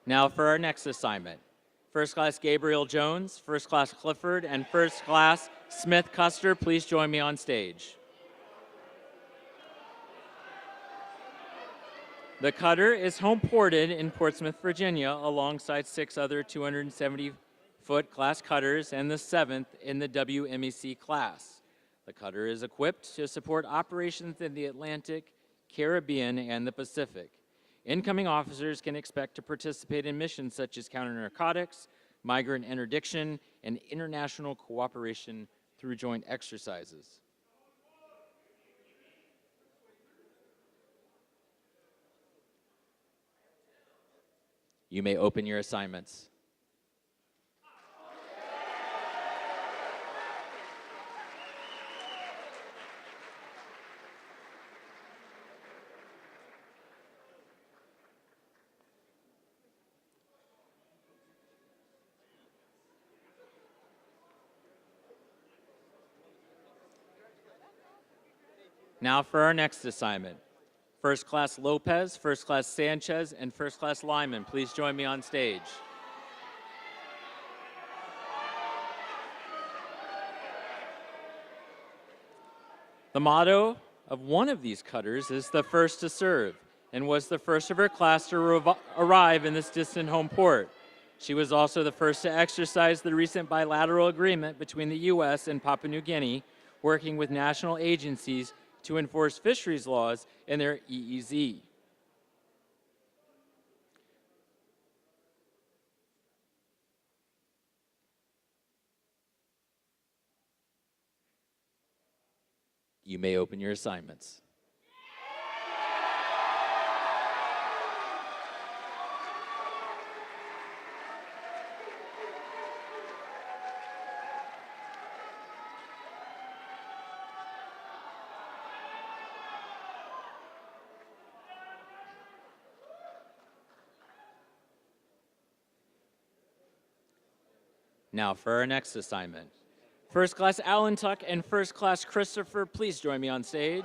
[SPEAKER 1] Now for our next assignment. First Class Gabriel Jones, First Class Clifford, and First Class Smith Custer, please join me on stage. The cutter is homeported in Portsmouth, Virginia, alongside 6 other 270 foot class cutters and the 7th in the WMEC class. The cutter is equipped to support operations in the Atlantic, Caribbean, and the Pacific. Incoming officers can expect to participate in missions such as counter-narcotics, migrant interdiction, and international cooperation through joint exercises. You may open your assignments. Now for our next assignment. First Class Lopez, First Class Sanchez, and First Class Lyman, please join me on stage. The motto of one of these cutters is the first to serve, and was the first of her class to arrive in this distant home port. She was also the first to exercise the recent bilateral agreement between the U.S. and Papua New Guinea, working with national agencies to enforce fisheries laws in their EEZ. You may open your assignments. Now for our next assignment. First Class Alan Tuck and First Class Christopher, please join me on stage.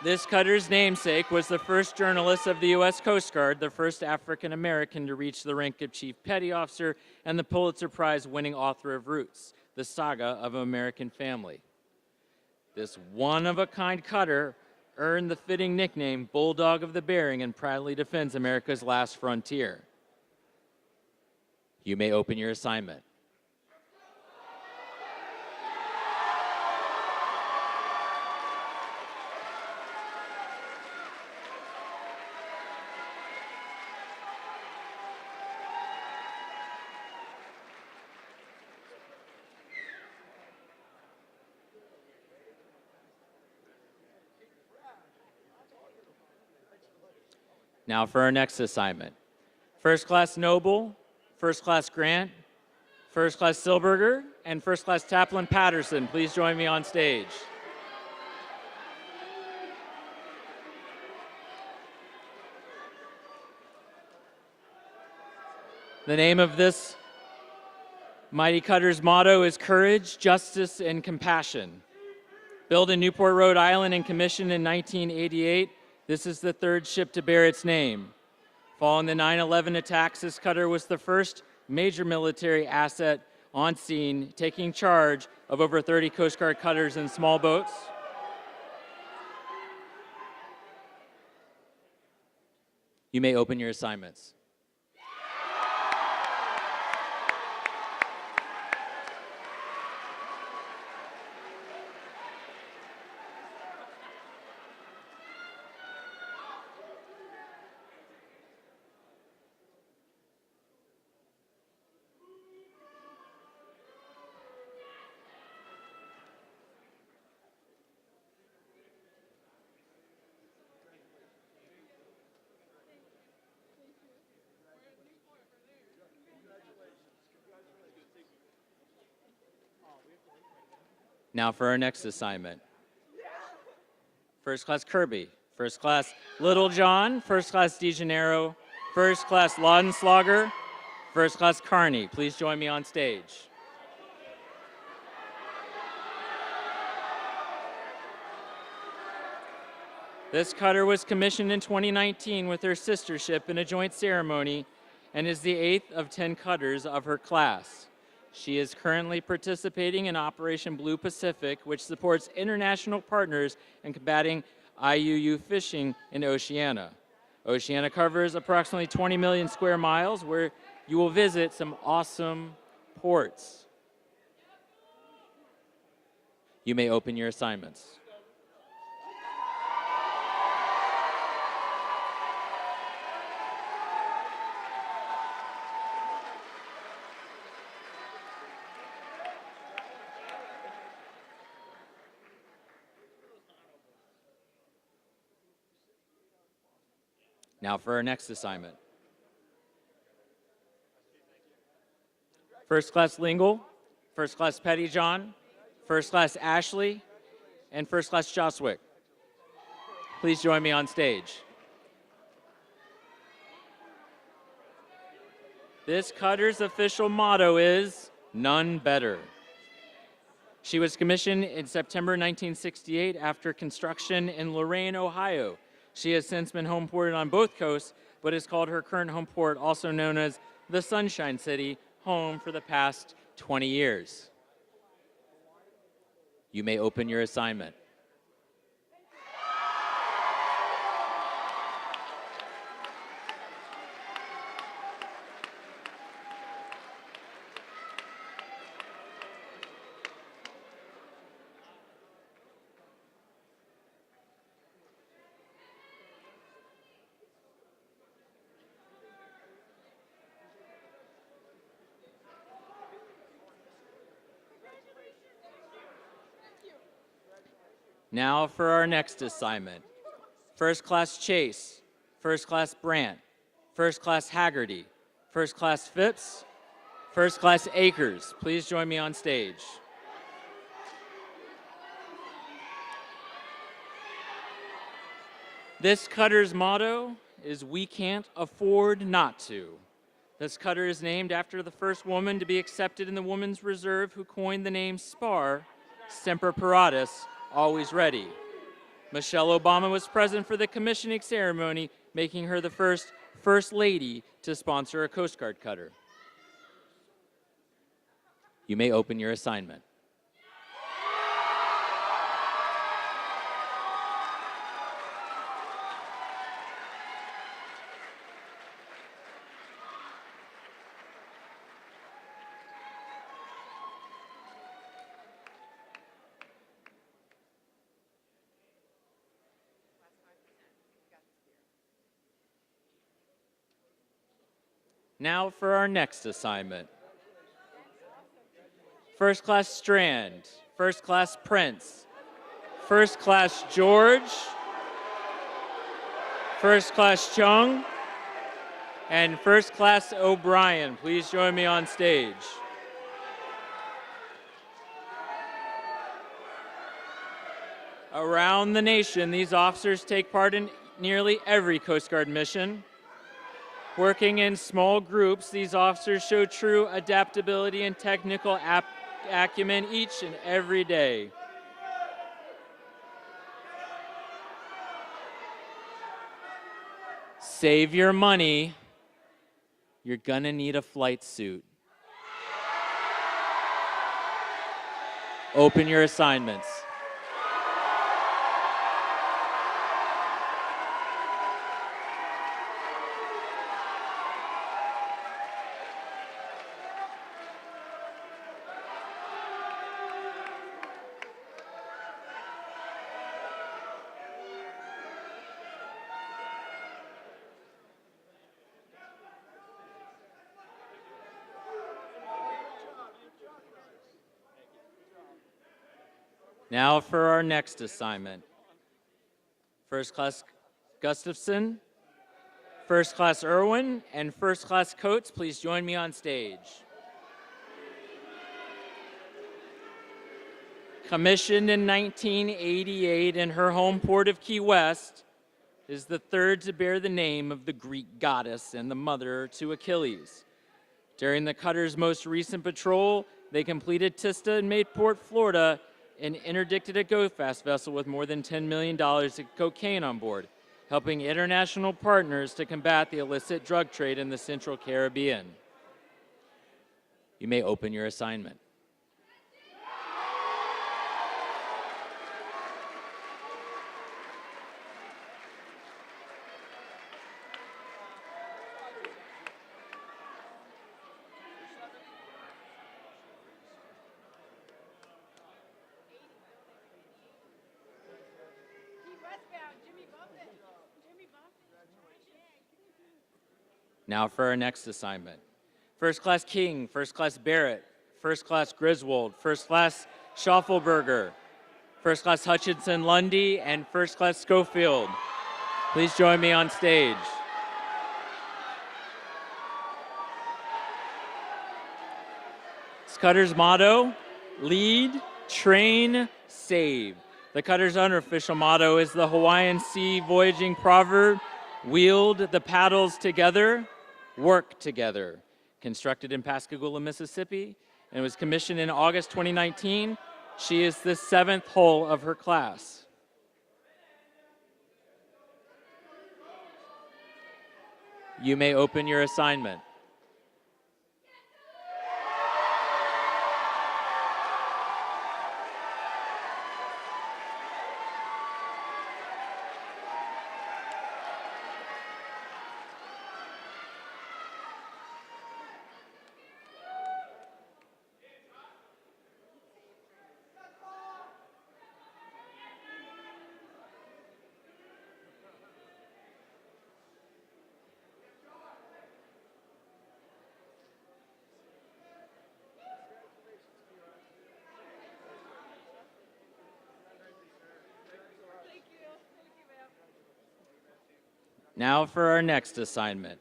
[SPEAKER 1] This cutter's namesake was the first journalist of the U.S. Coast Guard, the first African American to reach the rank of Chief Petty Officer, and the Pulitzer Prize-winning author of Roots, the Saga of an American Family. This one-of-a-kind cutter earned the fitting nickname Bulldog of the Bering and proudly defends America's last frontier. You may open your assignment. Now for our next assignment. First Class Noble, First Class Grant, First Class Silberger, and First Class Taplin Patterson, please join me on stage. The name of this mighty cutter's motto is Courage, Justice, and Compassion. Built in Newport, Rhode Island and commissioned in 1988, this is the third ship to bear its name. Following the 9/11 attacks, this cutter was the first major military asset on scene, taking charge of over 30 Coast Guard cutters and small boats. You may open your assignments. Now for our next assignment. First Class Kirby, First Class Little John, First Class DeGeneiro, First Class Laudenslager, First Class Carney. Please join me on stage. This cutter was commissioned in 2019 with her sister ship in a joint ceremony and is the 8th of 10 cutters of her class. She is currently participating in Operation Blue Pacific, which supports international partners in combating IUU fishing in Oceania. Oceania covers approximately 20 million square miles where you will visit some awesome ports. You may open your assignments. Now for our next assignment. First Class Lingle, First Class Petty John, First Class Ashley, and First Class Joswick. Please join me on stage. This cutter's official motto is, "None better." She was commissioned in September 1968 after construction in Lorain, Ohio. She has since been home ported on both coasts, but has called her current home port, also known as the Sunshine City, home for the past 20 years. You may open your assignment. Now for our next assignment. First Class Chase, First Class Brandt, First Class Haggerty, First Class Phipps, First Class Akers. Please join me on stage. This cutter's motto is, "We can't afford not to." This cutter is named after the first woman to be accepted in the Women's Reserve who coined the name SPAR, Semper Paratus, always ready. Michelle Obama was present for the commissioning ceremony, making her the First Lady to sponsor a Coast Guard cutter. You may open your assignment. Now for our next assignment. First Class Strand, First Class Prince, First Class George, First Class Chung, and First Class O'Brien. Please join me on stage. Around the nation, these officers take part in nearly every Coast Guard mission. Working in small groups, these officers show true adaptability and technical acumen each and every day. Save your money. You're gonna need a flight suit. Open your assignments. Now for our next assignment. First Class Gustafson, First Class Irwin, and First Class Coates, please join me on stage. Commissioned in 1988 in her home port of Key West, is the third to bear the name of the Greek goddess and the mother to Achilles. During the cutter's most recent patrol, they completed Tista in Mayport, Florida, and interdicted a go-fast vessel with more than $10 million of cocaine on board, helping international partners to combat the illicit drug trade in the Central Caribbean. You may open your assignment. Now for our next assignment. First Class King, First Class Barrett, First Class Griswold, First Class Schaffelberger, First Class Hutchinson Lundy, and First Class Schofield. Please join me on stage. Cutter's motto, lead, train, save. The Cutter's unofficial motto is the Hawaiian Sea voyaging proverb, wield the paddles together, work together. Constructed in Pascagoula, Mississippi, and was commissioned in August 2019. She is the 7th hull of her class. You may open your assignment. Now for our next assignment.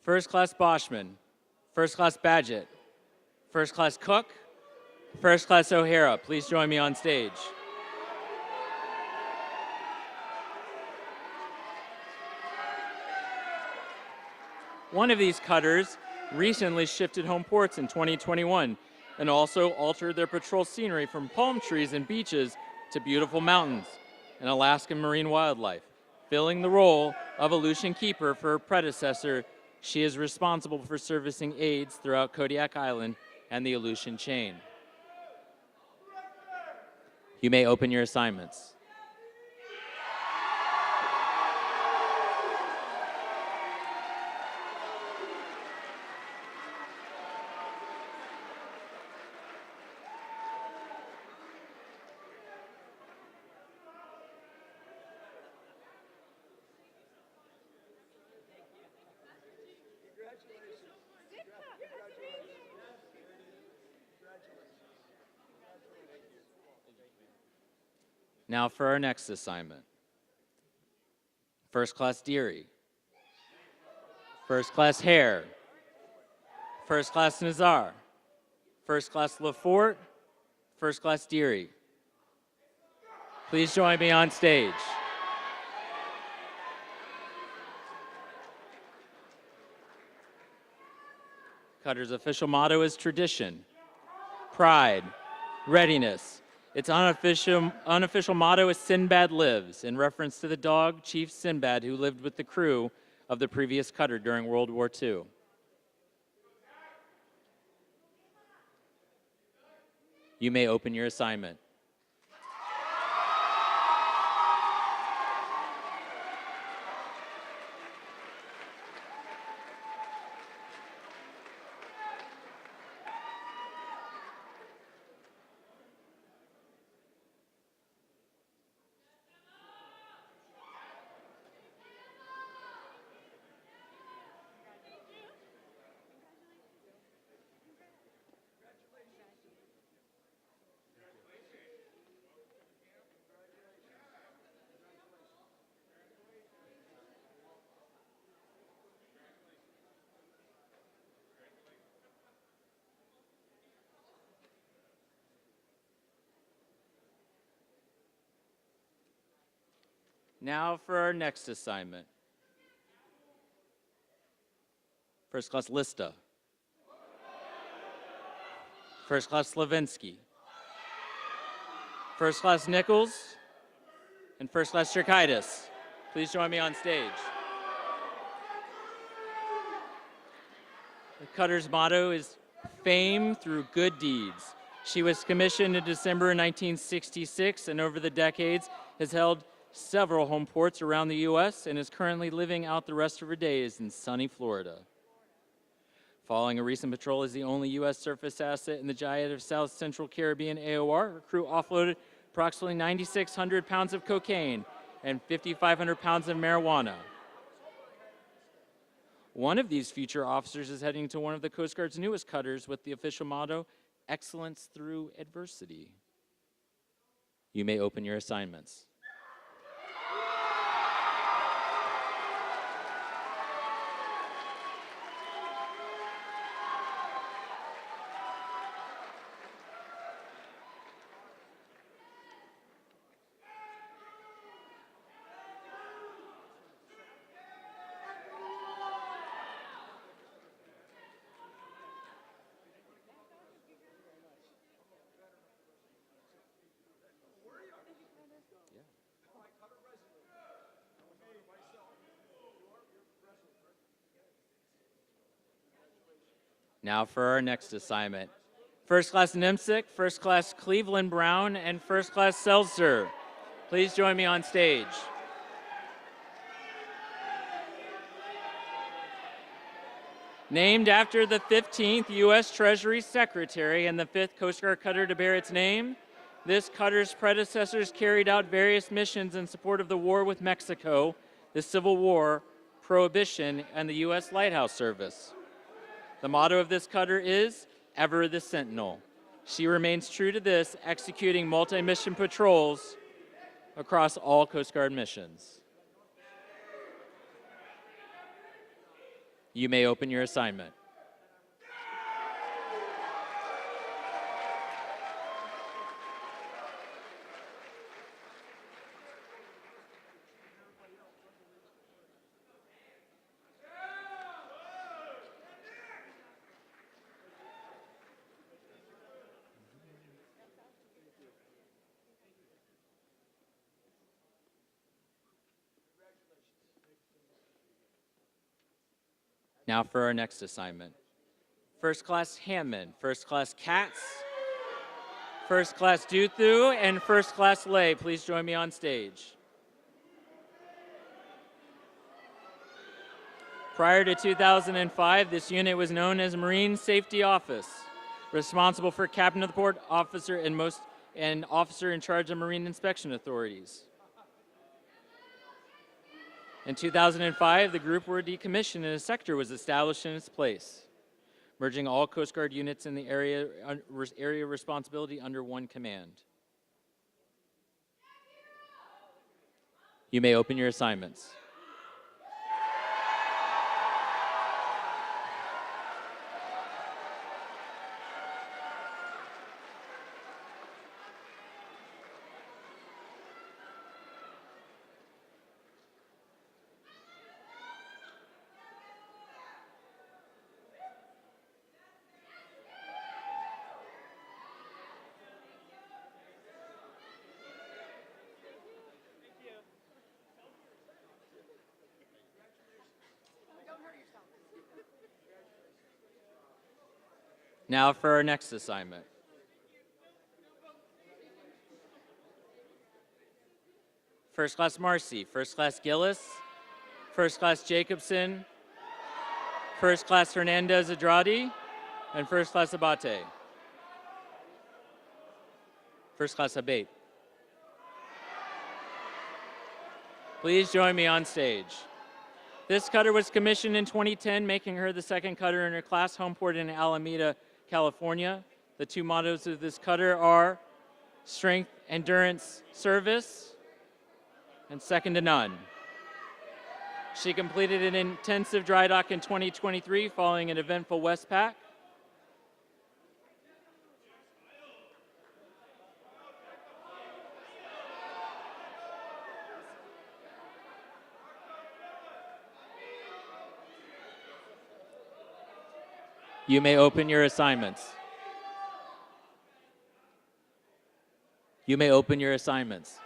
[SPEAKER 1] First Class Boschman, First Class Badgett, First Class Cook, First Class O'Hara. Please join me on stage. One of these cutters recently shifted home ports in 2021 and also altered their patrol scenery from palm trees and beaches to beautiful mountains and Alaskan marine wildlife. Filling the role of Aleutian Keeper for her predecessor, she is responsible for servicing aids throughout Kodiak Island and the Aleutian chain. You may open your assignments. Now for our next assignment. First Class Deary, First Class Hare, First Class Nazar, First Class Lafort, First Class Deary. Please join me on stage. Cutter's official motto is tradition, pride, readiness. Its unofficial motto is Sinbad Lives, in reference to the dog, Chief Sinbad, who lived with the crew of the previous cutter during World War II. You may open your assignment. Now for our next assignment. First Class Lista, First Class Slavinsky, First Class Nichols, and First Class Cherkaitis. Please join me on stage. The cutter's motto is fame through good deeds. She was commissioned in December 1966 and over the decades has held several home ports around the U.S. and is currently living out the rest of her days in sunny Florida. Following a recent patrol as the only U.S. surface asset in the Giant of South Central Caribbean AOR, her crew offloaded approximately 9,600 pounds of cocaine and 5,500 pounds of marijuana. One of these future officers is heading to one of the Coast Guard's newest cutters with the official motto, Excellence Through Adversity. You may open your assignments. Now for our next assignment. First Class Nimsic, First Class Cleveland Brown, and First Class Seltzer. Please join me on stage. Named after the 15th U.S. Treasury Secretary and the 5th Coast Guard cutter to bear its name, this cutter's predecessors carried out various missions in support of the war with Mexico, the Civil War, Prohibition, and the U.S. Lighthouse Service. The motto of this cutter is, Ever the Sentinel. She remains true to this, executing multi-mission patrols across all Coast Guard missions. You may open your assignment. Now for our next assignment. First Class Hammond, First Class Katz, First Class Duthu, and First Class Lay. Please join me on stage. Prior to 2005, this unit was known as Marine Safety Office, responsible for Captain of the Port, officer, and officer in charge of Marine Inspection Authorities. In 2005, the group were decommissioned and a sector was established in its place, merging all Coast Guard units in the area responsibility under one command. You may open your assignments. Now for our next assignment. First Class Marcy, First Class Gillis, First Class Jacobson, First Class Hernandez Andrade, and First Class Abate. First Class Abate. Please join me on stage. This cutter was commissioned in 2010, making her the second cutter in her class, homeport in Alameda, California. The two mottos of this cutter are Strength, Endurance, Service, and Second to None. She completed an intensive dry dock in 2023 following an eventful Westpac. You may open your assignments. You may open your assignments.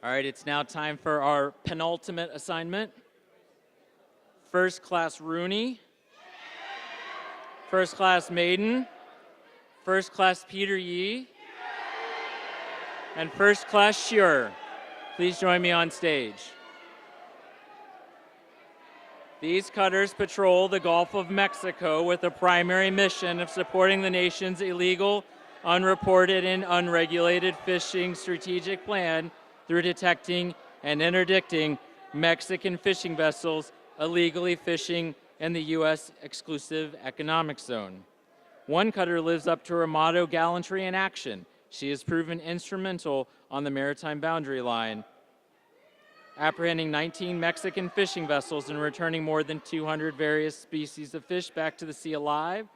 [SPEAKER 1] All right, it's now time for our penultimate assignment. First Class Rooney, First Class Maiden, First Class Peter Yee, and First Class Schur. Please join me on stage. These cutters patrol the Gulf of Mexico with the primary mission of supporting the nation's illegal, unreported, and unregulated fishing strategic plan through detecting and interdicting Mexican fishing vessels illegally fishing in the U.S. exclusive economic zone. One cutter lives up to her motto, gallantry in action. She has proven instrumental on the maritime boundary line, apprehending 19 Mexican fishing vessels and returning more than 200 various species of fish back to the sea alive.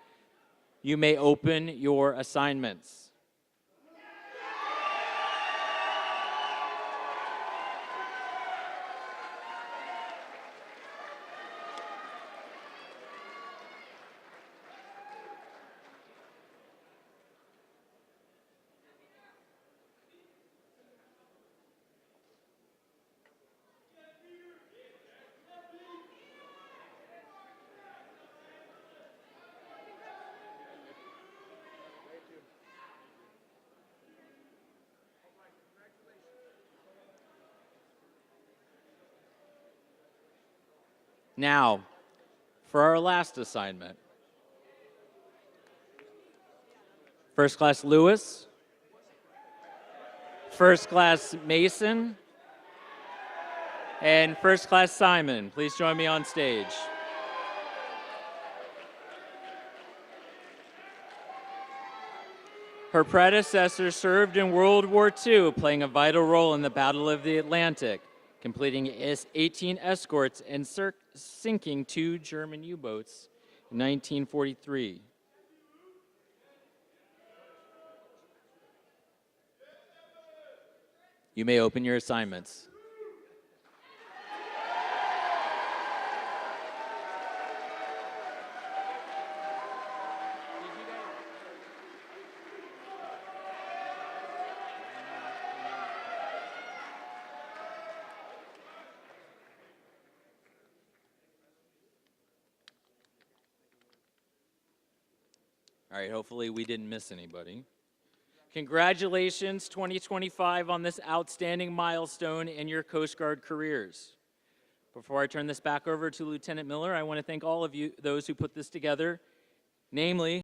[SPEAKER 1] You may open your assignments. Now, for our last assignment. First Class Lewis, First Class Mason, and First Class Simon. Please join me on stage. Her predecessor served in World War II, playing a vital role in the Battle of the Atlantic, completing 18 escorts and sinking 2 German U-boats in 1943. You may open your assignments. All right, hopefully we didn't miss anybody. Congratulations, 2025, on this outstanding milestone in your Coast Guard careers. Before I turn this back over to Lieutenant Miller, I want to thank all of you, those who put this together, namely